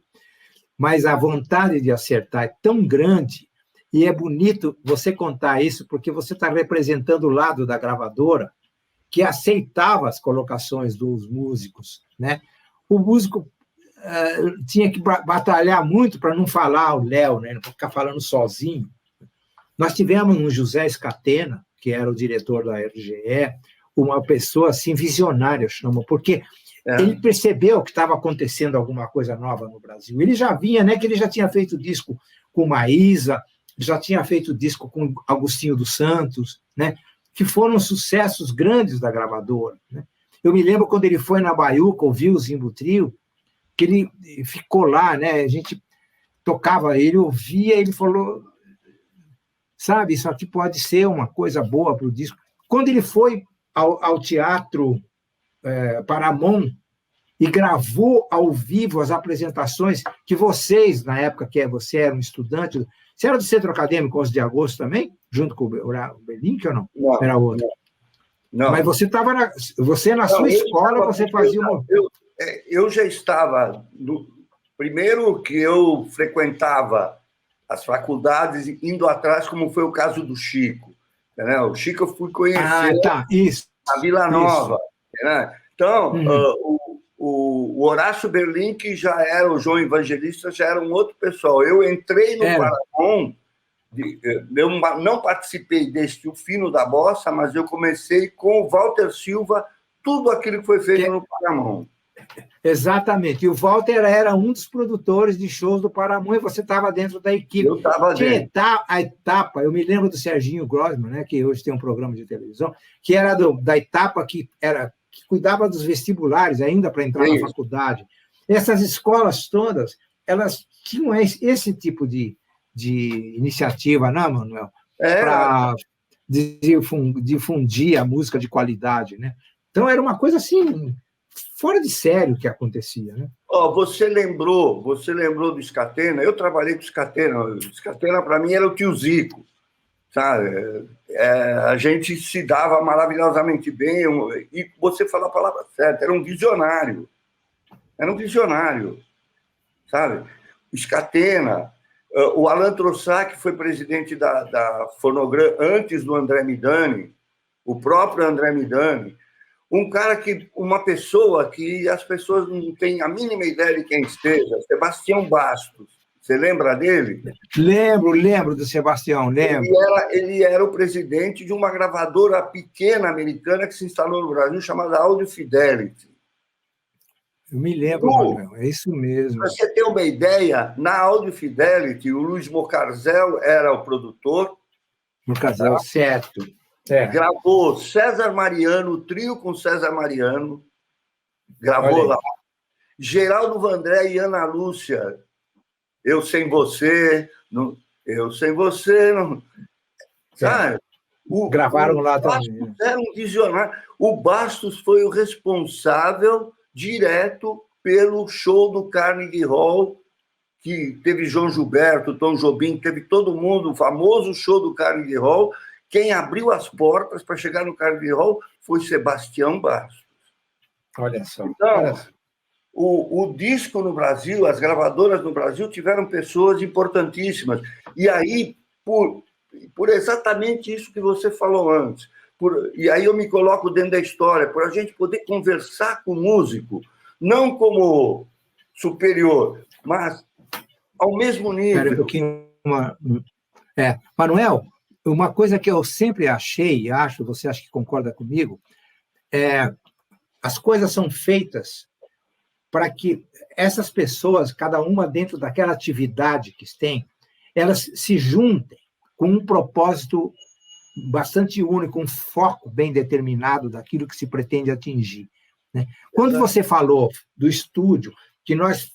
mas a vontade de acertar é tão grande, e é bonito você contar isso, porque você está representando o lado da gravadora que aceitava as colocações dos músicos, né? O músico tinha que batalhar muito para não falar o Léo, né? Não ficar falando sozinho. Nós tivemos um José Escatena, que era o diretor da RGE, uma pessoa assim visionária, chama, porque ele percebeu que estava acontecendo alguma coisa nova no Brasil. Ele já vinha, né, que ele já tinha feito disco com Maísa, já tinha feito disco com Agostinho dos Santos, né, que foram sucessos grandes da gravadora, né? Eu me lembro quando ele foi na Baiuca, ouviu o Zimbo Trio, que ele ficou lá, né, a gente tocava, ele ouvia, ele falou... Sabe, isso aqui pode ser uma coisa boa para o disco. Quando ele foi ao Teatro Paramount e gravou ao vivo as apresentações que vocês, na época que você era um estudante, você era do Centro Acadêmico 11 de Agosto também, junto com o Belink ou não? Não, era outro. Não. Mas você estava na sua escola, você fazia uma... Eu já estava... Primeiro que eu frequentava as faculdades indo atrás, como foi o caso do Chico. Né? O Chico eu fui conhecer a Vila Nova. Né? Então, o Horácio Berlim, que já era o João Evangelista, já era um outro pessoal. Eu entrei no Paramount, eu não participei deste O Fino da Bossa, mas eu comecei com o Walter Silva, tudo aquilo que foi feito no Paramount. Exatamente. E o Walter era um dos produtores de shows do Paramount e você estava dentro da equipe. Eu estava dentro. A etapa, eu me lembro do Serginho Grossman, né, que hoje tem um programa de televisão, que era da etapa que cuidava dos vestibulares ainda para entrar na faculdade. Essas escolas todas, elas tinham esse tipo de iniciativa, não, Manuel? Para difundir a música de qualidade, né? Então, era uma coisa assim... fora de sério o que acontecia, né? Você lembrou do Scatena? Eu trabalhei com o Scatena. O Scatena, para mim, era o tio Zico. sabe? A gente se dava maravilhosamente bem, e você falou a palavra certa, era um visionário, sabe? Scatena, o Alain Trossard, que foi presidente da Fonogram antes do André Midani, o próprio André Midani, uma pessoa que as pessoas não têm a mínima ideia de quem esteja, Sebastião Bastos. Você lembra dele? Lembro do Sebastião, lembro. Ele era o presidente de uma gravadora pequena americana que se instalou no Brasil, chamada Audio Fidelity. Eu me lembro, Manuel, é isso mesmo. Para você ter uma ideia, na Audio Fidelity, o Luiz Mocarzel era o produtor. Mocarzel, certo. Gravou César Mariano, o trio com César Mariano, gravou lá. Geraldo Vandré e Ana Lúcia, Eu Sem Você, não... Sabe? Gravaram lá também. Era um visionário. O Bastos foi o responsável direto pelo show do Carnegie Hall, que teve João Gilberto, Tom Jobim, teve todo mundo, o famoso show do Carnegie Hall. Quem abriu as portas para chegar no Carnegie Hall foi Sebastião Bastos. Olha só. Então, o disco no Brasil, as gravadoras no Brasil tiveram pessoas importantíssimas. E aí, por exatamente isso que você falou antes, e aí eu me coloco dentro da história, por a gente poder conversar com o músico, não como superior, mas ao mesmo nível. Espera um pouquinho. Manuel, uma coisa que eu sempre achei, e acho, você acha que concorda comigo, as coisas são feitas para que essas pessoas, cada uma dentro daquela atividade que têm, elas se juntem com um propósito bastante único, um foco bem determinado daquilo que se pretende atingir, né? Quando você falou do estúdio, que nós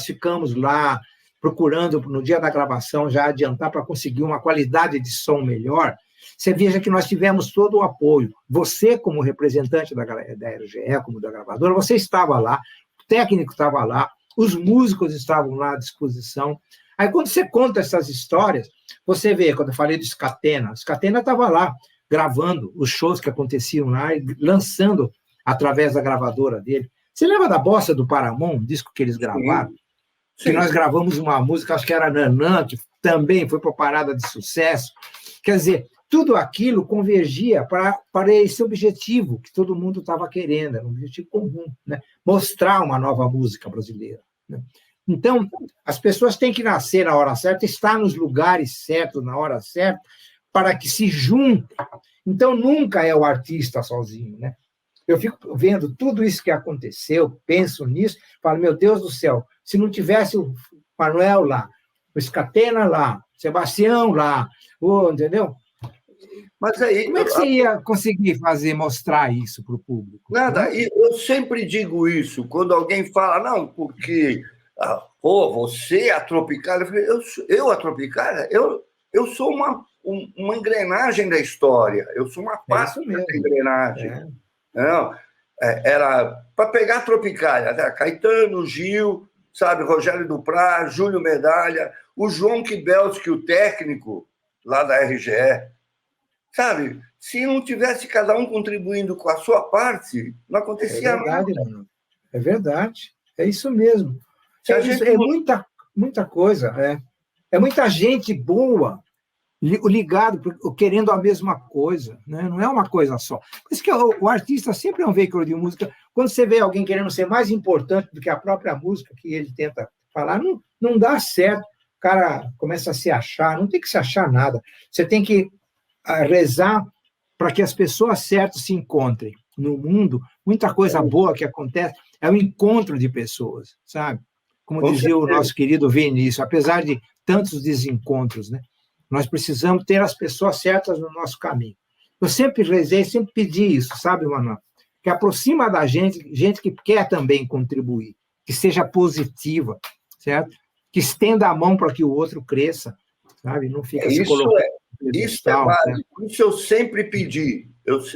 ficamos lá procurando, no dia da gravação, já adiantar para conseguir uma qualidade de som melhor, você veja que nós tivemos todo o apoio. Você, como representante da RGE, como da gravadora, você estava lá, o técnico estava lá, os músicos estavam lá à disposição. Aí, quando você conta essas histórias, você vê, quando eu falei do Scatena estava lá, gravando os shows que aconteciam lá, e lançando através da gravadora dele. Você lembra da Bossa do Paramount, um disco que eles gravaram? Sim. Que nós gravamos uma música, acho que era Nanã, que também foi para parada de sucesso. Quer dizer, tudo aquilo convergia para esse objetivo que todo mundo estava querendo, era um objetivo comum, né? Mostrar uma nova música brasileira, né? Então, as pessoas têm que nascer na hora certa, estar nos lugares certos, na hora certa, para que se juntem. Então, nunca é o artista sozinho, né? Eu fico vendo tudo isso que aconteceu, penso nisso, falo, meu Deus do céu, se não tivesse o Manuel lá, o Scatena lá, o Sebastião lá, entendeu? Mas aí, como é que você ia conseguir mostrar isso para o público? Nada, eu sempre digo isso, quando alguém fala, não, porque você é a Tropicália, eu falei, eu a Tropicália? Eu sou uma engrenagem da história, eu sou uma parte dessa engrenagem. Não, era para pegar a Tropicália, né? Caetano, Gil, sabe, Rogério Duprá, Júlio Medalha, o João Kibelski, o técnico lá da RGE, sabe? Se não tivesse cada um contribuindo com a sua parte, não acontecia nada. É verdade, é isso mesmo. É muita coisa, é muita gente boa ligado, querendo a mesma coisa, né? Não é uma coisa só. Por isso que o artista sempre é um veículo de música. Quando você vê alguém querendo ser mais importante do que a própria música que ele tenta falar, não dá certo. O cara começa a se achar, não tem que se achar nada. Você tem que rezar para que as pessoas certas se encontrem. No mundo, muita coisa boa que acontece é o encontro de pessoas, sabe? Como dizia o nosso querido Vinícius, apesar de tantos desencontros, né? Nós precisamos ter as pessoas certas no nosso caminho. Eu sempre rezei, sempre pedi isso, sabe, Manuel? Que aproxima da gente que quer também contribuir, que seja positiva, certo? Que estenda a mão para que o outro cresça, sabe? Não fica se colocando... Isso é básico, isso eu sempre pedi.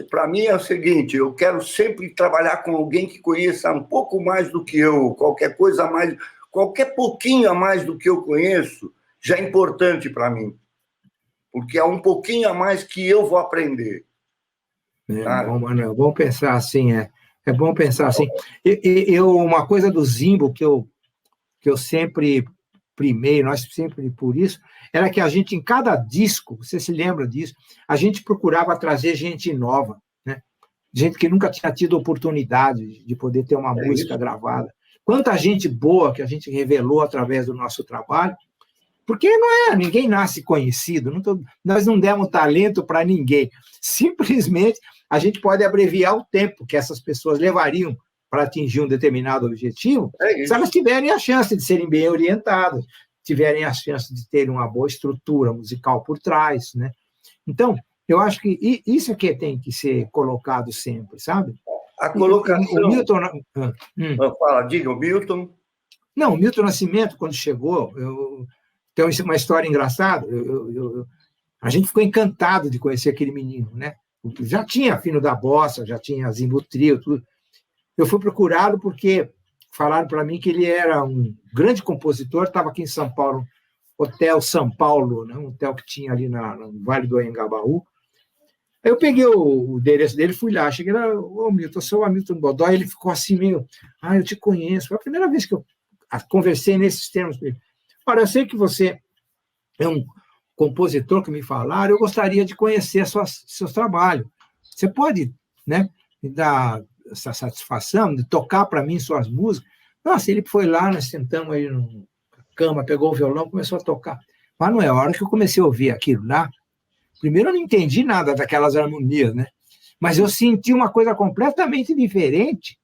Para mim é o seguinte, eu quero sempre trabalhar com alguém que conheça um pouco mais do que eu, qualquer coisa a mais, qualquer pouquinho a mais do que eu conheço, já é importante para mim. porque é um pouquinho a mais que eu vou aprender. Bom, Manuel, bom pensar assim, é bom pensar assim. Uma coisa do Zimbo que eu sempre primei, nós sempre por isso, era que a gente, em cada disco, você se lembra disso, a gente procurava trazer gente nova, né? Gente que nunca tinha tido oportunidade de poder ter uma música gravada. Quanta gente boa que a gente revelou através do nosso trabalho, porque ninguém nasce conhecido, nós não demos talento para ninguém. Simplesmente a gente pode abreviar o tempo que essas pessoas levariam para atingir um determinado objetivo, se elas tiverem a chance de serem bem orientadas, tiverem a chance de terem uma boa estrutura musical por trás, né? Então, eu acho que isso aqui tem que ser colocado sempre, sabe? A colocação... O Milton... Fala, diga, o Milton... Não, o Milton Nascimento, quando chegou, tem uma história engraçada, a gente ficou encantado de conhecer aquele menino, né? Já tinha Fino da Bossa, já tinha Zimbo Trio, tudo. Eu fui procurado porque falaram para mim que ele era um grande compositor, estava aqui em São Paulo, Hotel São Paulo, né? Um hotel que tinha ali no Vale do Anhangabaú. Aí eu peguei o endereço dele, fui lá, cheguei lá, ô Milton, eu sou o Hamilton Godoy, ele ficou assim meio, eu te conheço. Foi a primeira vez que eu conversei nesses termos com ele. Olha, eu sei que você é um compositor que me falaram, eu gostaria de conhecer seus trabalhos. Você pode, né, me dar essa satisfação de tocar para mim suas músicas? Nossa, ele foi lá, nós sentamos aí na cama, pegou o violão, começou a tocar. Manuel, a hora que eu comecei a ouvir aquilo lá, primeiro eu não entendi nada daquelas harmonias, né? Mas eu senti uma coisa completamente diferente.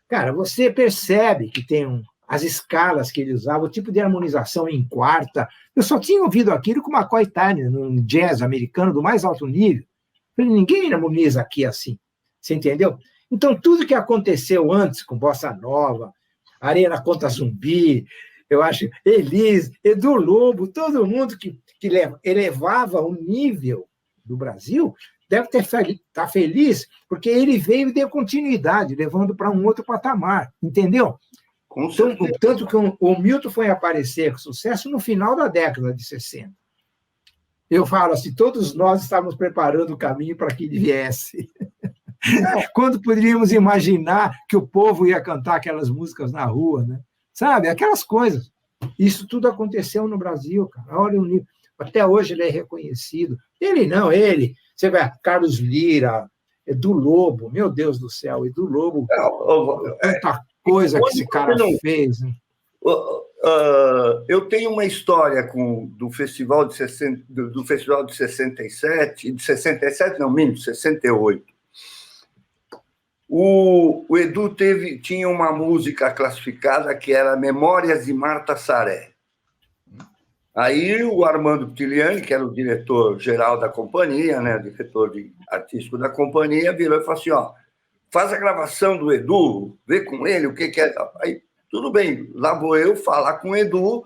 Cara, você percebe que tem as escalas que ele usava, o tipo de harmonização em quarta. Eu só tinha ouvido aquilo com McCoy Tyner, no jazz americano do mais alto nível. Ninguém harmoniza aqui assim. Você entendeu? Então, tudo que aconteceu antes com Bossa Nova, Arena Conta Zumbi, eu acho, Elis, Edu Lobo, todo mundo que elevava o nível do Brasil, deve estar feliz, porque ele veio e deu continuidade, levando para um outro patamar, entendeu? Tanto que o Milton foi aparecer com sucesso no final da década de 60. Eu falo assim, todos nós estávamos preparando o caminho para que ele viesse. Quando poderíamos imaginar que o povo ia cantar aquelas músicas na rua, né? Sabe? Aquelas coisas. Isso tudo aconteceu no Brasil, cara. Olha o nível. Até hoje ele é reconhecido. Ele. Você vai, Carlos Lira, Edu Lobo, meu Deus do céu, Edu Lobo. Tanta coisa que esse cara fez. Né? Eu tenho uma história do Festival de 67, de 67, não, minto, 68. O Edu tinha uma música classificada que era Memórias de Marta Saré. Aí o Armando Ptiliani, que era o diretor-geral da companhia, né, diretor artístico da companhia, virou e falou assim, faz a gravação do Edu, vê com ele o que é. Aí, tudo bem, lá vou eu falar com o Edu.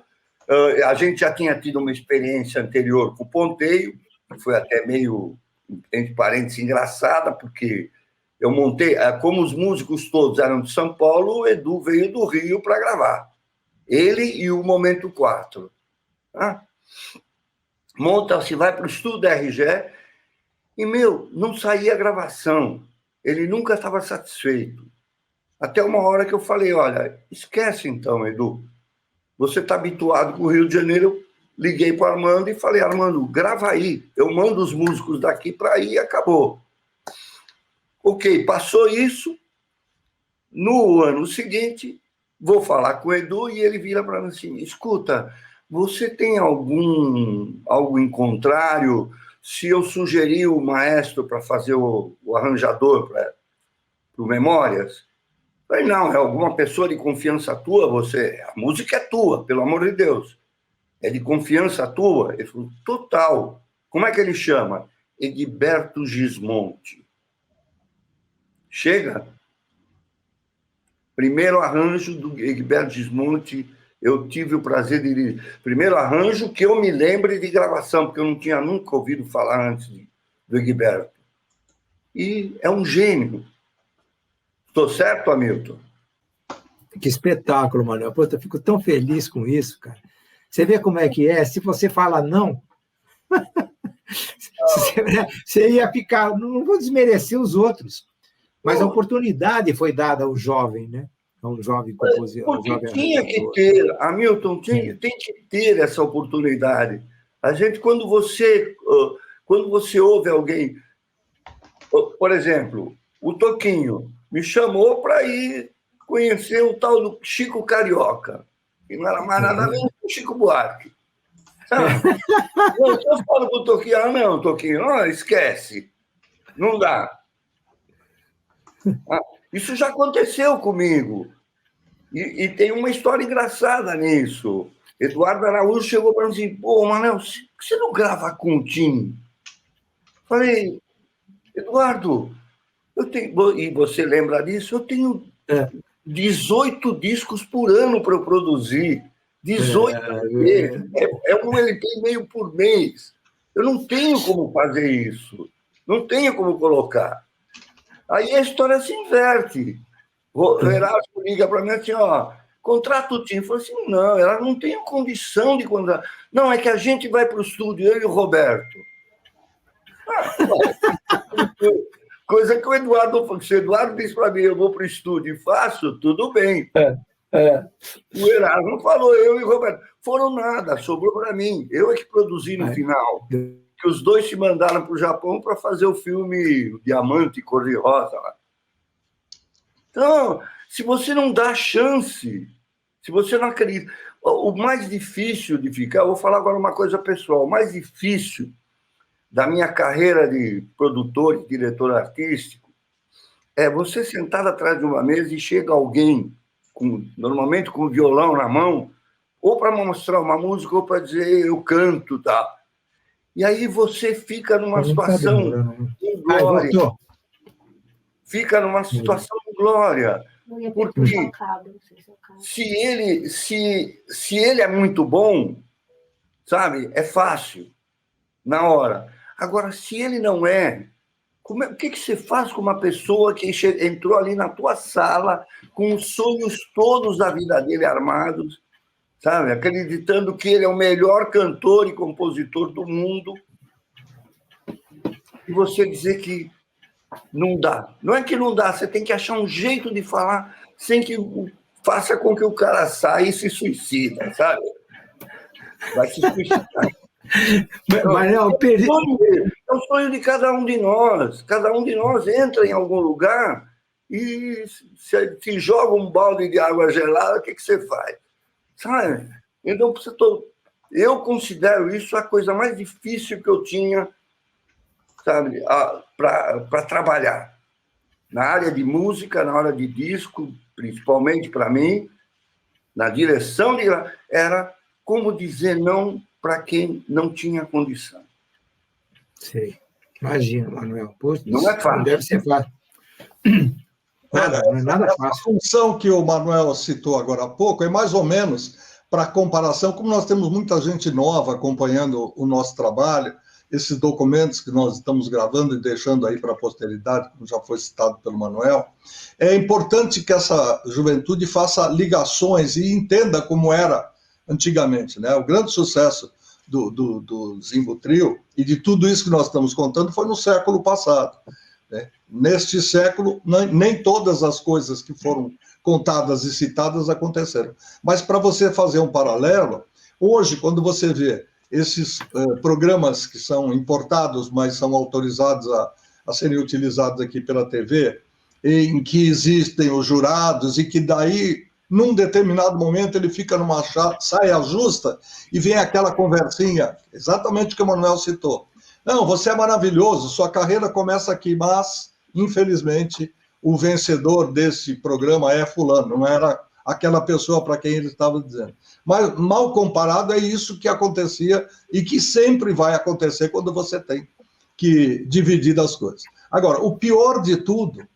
A gente já tinha tido uma experiência anterior com o Ponteio, que foi até meio, entre parênteses, engraçada, porque eu montei, como os músicos todos eram de São Paulo, o Edu veio do Rio para gravar. Ele e o Momento 4. Monta-se, vai para o estúdio da RG e, não saía a gravação. Ele nunca estava satisfeito. Até uma hora que eu falei, olha, esquece então, Edu. Você está habituado com o Rio de Janeiro. Eu liguei para o Armando e falei, Armando, grava aí. Eu mando os músicos daqui para aí e acabou. Ok, passou isso. No ano seguinte, vou falar com o Edu e ele vira para mim assim, escuta, você tem algo em contrário se eu sugerir o maestro para fazer o arranjador para o Memórias? Eu falei, não, é alguma pessoa de confiança tua, a música é tua, pelo amor de Deus. É de confiança tua? Ele falou, total. Como é que ele chama? Egberto Gismonti. Chega. Primeiro arranjo do Egberto Gismonti, eu tive o prazer de... Primeiro arranjo que eu me lembre de gravação, porque eu não tinha nunca ouvido falar antes do Egberto. E é um gênio. Estou certo, Hamilton? Que espetáculo, Manuel. Pô, eu fico tão feliz com isso, cara. Você vê como é que é? Se você fala não, Você ia ficar... Não vou desmerecer os outros, mas a oportunidade foi dada ao jovem, né? Ao jovem compositor. Porque tinha que ter, Hamilton, tem que ter essa oportunidade. A gente, quando você ouve alguém, por exemplo, o Toquinho me chamou para ir conhecer o tal do Chico Carioca, que não era mais nada menos que o Chico Buarque. Eu falo para o Toquinho, não, Toquinho, não, esquece, não dá. Isso já aconteceu comigo. E tem uma história engraçada nisso. Eduardo Araújo chegou para mim e disse, pô, Manel, você não grava com o Tim? Falei, Eduardo, e você lembra disso? Eu tenho 18 discos por ano para eu produzir. 18 é um LP meio por mês. Eu não tenho como fazer isso. Não tenho como colocar. Aí a história se inverte. O Erasmo liga para mim assim, contrata o Tim. Eu falei assim, não, ela não tem condição de contratar. Não, é que a gente vai para o estúdio, eu e o Roberto. Coisa que o Eduardo falou. Se o Eduardo disse para mim, eu vou para o estúdio e faço, tudo bem. O Erasmo falou, eu e o Roberto. Foram nada, sobrou para mim. Eu é que produzi no final. Que os dois se mandaram para o Japão para fazer o filme o Diamante Cor-de-Rosa lá. Então, se você não dá chance, se você não acredita... O mais difícil de ficar... Eu vou falar agora uma coisa pessoal. O mais difícil da minha carreira de produtor e diretor artístico é você sentar atrás de uma mesa e chega alguém, normalmente com o violão na mão, ou para mostrar uma música, ou para dizer eu canto, tá? E aí você fica numa situação de glória. Fica numa situação de glória. Porque se ele é muito bom, sabe, é fácil, na hora. Agora, se ele não é, o que você faz com uma pessoa que entrou ali na tua sala com os sonhos todos da vida dele armados, sabe, acreditando que ele é o melhor cantor e compositor do mundo, e você dizer que não dá. Não é que não dá, você tem que achar um jeito de falar sem que faça com que o cara saia e se suicida, sabe? Vai se suicidar. Mas não, é o sonho de cada um de nós. Cada um de nós entra em algum lugar e se joga um balde de água gelada, o que você faz? Sabe? Então, eu considero isso a coisa mais difícil que eu tinha, sabe, para trabalhar. Na área de música, na área de disco, principalmente para mim, na direção era como dizer não para quem não tinha condição. Sei. Imagina, Manuel. Poxa, não é fácil. Não deve ser fácil. Não é nada fácil. A função que o Manuel citou agora há pouco é mais ou menos para comparação, como nós temos muita gente nova acompanhando o nosso trabalho, esses documentos que nós estamos gravando e deixando aí para a posteridade, como já foi citado pelo Manuel, é importante que essa juventude faça ligações e entenda como era antigamente, né? O grande sucesso do Zimbo Trio e de tudo isso que nós estamos contando foi no século passado, né? Neste século, nem todas as coisas que foram contadas e citadas aconteceram. Mas para você fazer um paralelo, hoje, quando você vê esses programas que são importados, mas são autorizados a serem utilizados aqui pela TV, em que existem os jurados e que daí, num determinado momento, ele fica numa saia justa e vem aquela conversinha, exatamente o que o Manuel citou. Não, você é maravilhoso, sua carreira começa aqui, mas, infelizmente, o vencedor desse programa é fulano, não era aquela pessoa para quem ele estava dizendo. Mas, mal comparado, é isso que acontecia e que sempre vai acontecer quando você tem que dividir as coisas. Agora, o pior de tudo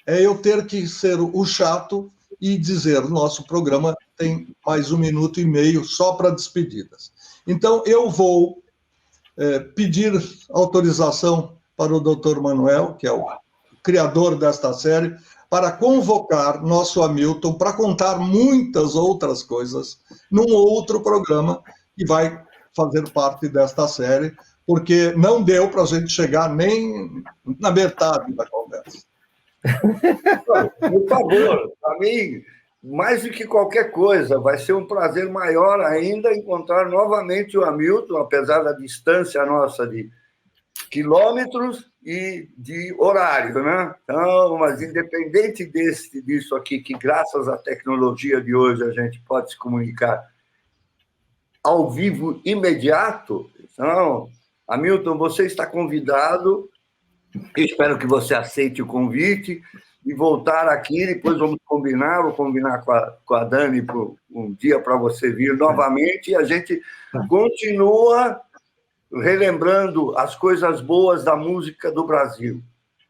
é eu ter que ser o chato e dizer, o nosso programa tem mais 1 minuto e meio só para despedidas. Então, eu vou pedir autorização para o Dr. Manuel, que é o criador desta série, para convocar nosso Hamilton para contar muitas outras coisas num outro programa que vai fazer parte desta série, porque não deu para a gente chegar nem na metade da conversa. Por favor, para mim, mais do que qualquer coisa, vai ser um prazer maior ainda encontrar novamente o Hamilton, apesar da distância nossa de quilômetros e de horário, né? Então, mas independente disso aqui, que graças à tecnologia de hoje a gente pode se comunicar ao vivo imediato, então, Hamilton, você está convidado, eu espero que você aceite o convite e voltar aqui, depois vou combinar com a Dani por um dia para você vir novamente, e a gente continua relembrando as coisas boas da música do Brasil.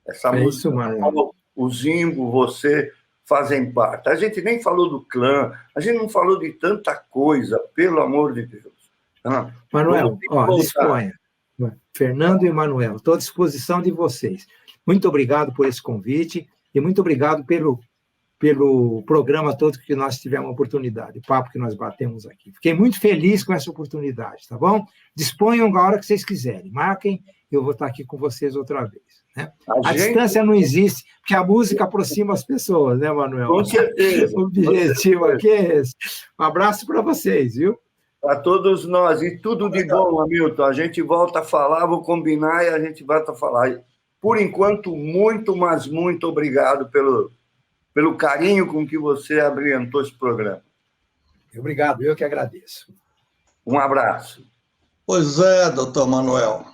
Essa música, o Zimbo, você fazem parte. A gente nem falou do clã, a gente não falou de tanta coisa, pelo amor de Deus. Manuel, disponha. Fernando e Manuel, estou à disposição de vocês. Muito obrigado por esse convite e muito obrigado pelo programa todo que nós tivemos a oportunidade, o papo que nós batemos aqui. Fiquei muito feliz com essa oportunidade, tá bom? Disponham a hora que vocês quiserem, marquem, eu vou estar aqui com vocês outra vez. Né? A distância não existe, porque a música aproxima as pessoas, né, Manuel? Com certeza. O objetivo aqui é esse. Um abraço para vocês, viu? Para todos nós, e tudo de bom, Hamilton. A gente volta a falar, vou combinar e a gente volta a falar. Por enquanto, muito, mas muito obrigado pelo carinho com que você abrilhantou esse programa. Obrigado, eu que agradeço. Um abraço. Pois é, doutor Manuel.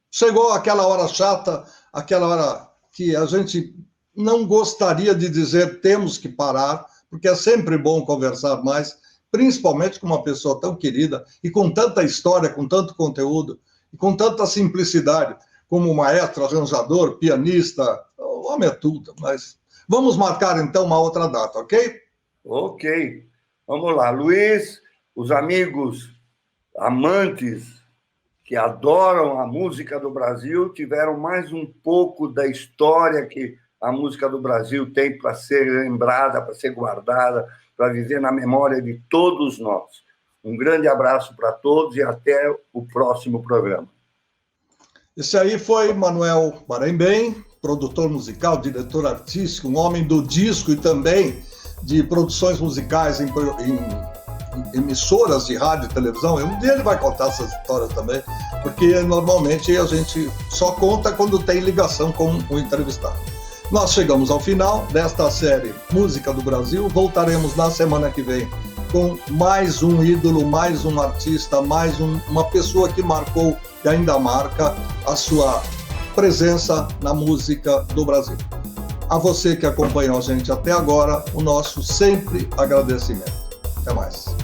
Chegou aquela hora chata, aquela hora que a gente não gostaria de dizer temos que parar, porque é sempre bom conversar mais, principalmente com uma pessoa tão querida e com tanta história, com tanto conteúdo e com tanta simplicidade, como maestro, arranjador, pianista, o homem é tudo. Mas vamos marcar, então, uma outra data, ok? Ok. Vamos lá. Luiz, os amigos amantes que adoram a música do Brasil tiveram mais um pouco da história que a música do Brasil tem para ser lembrada, para ser guardada, para viver na memória de todos nós. Um grande abraço para todos e até o próximo programa. Esse aí foi Manuel Barenbem, produtor musical, diretor artístico, um homem do disco e também de produções musicais em emissoras de rádio e televisão. Um dia ele vai contar essas histórias também, porque normalmente a gente só conta quando tem ligação com o entrevistado. Nós chegamos ao final desta série Música do Brasil. Voltaremos na semana que vem com mais um ídolo, mais um artista, mais uma pessoa que marcou e ainda marca a sua presença na música do Brasil. A você que acompanhou a gente até agora, o nosso sempre agradecimento. Até mais.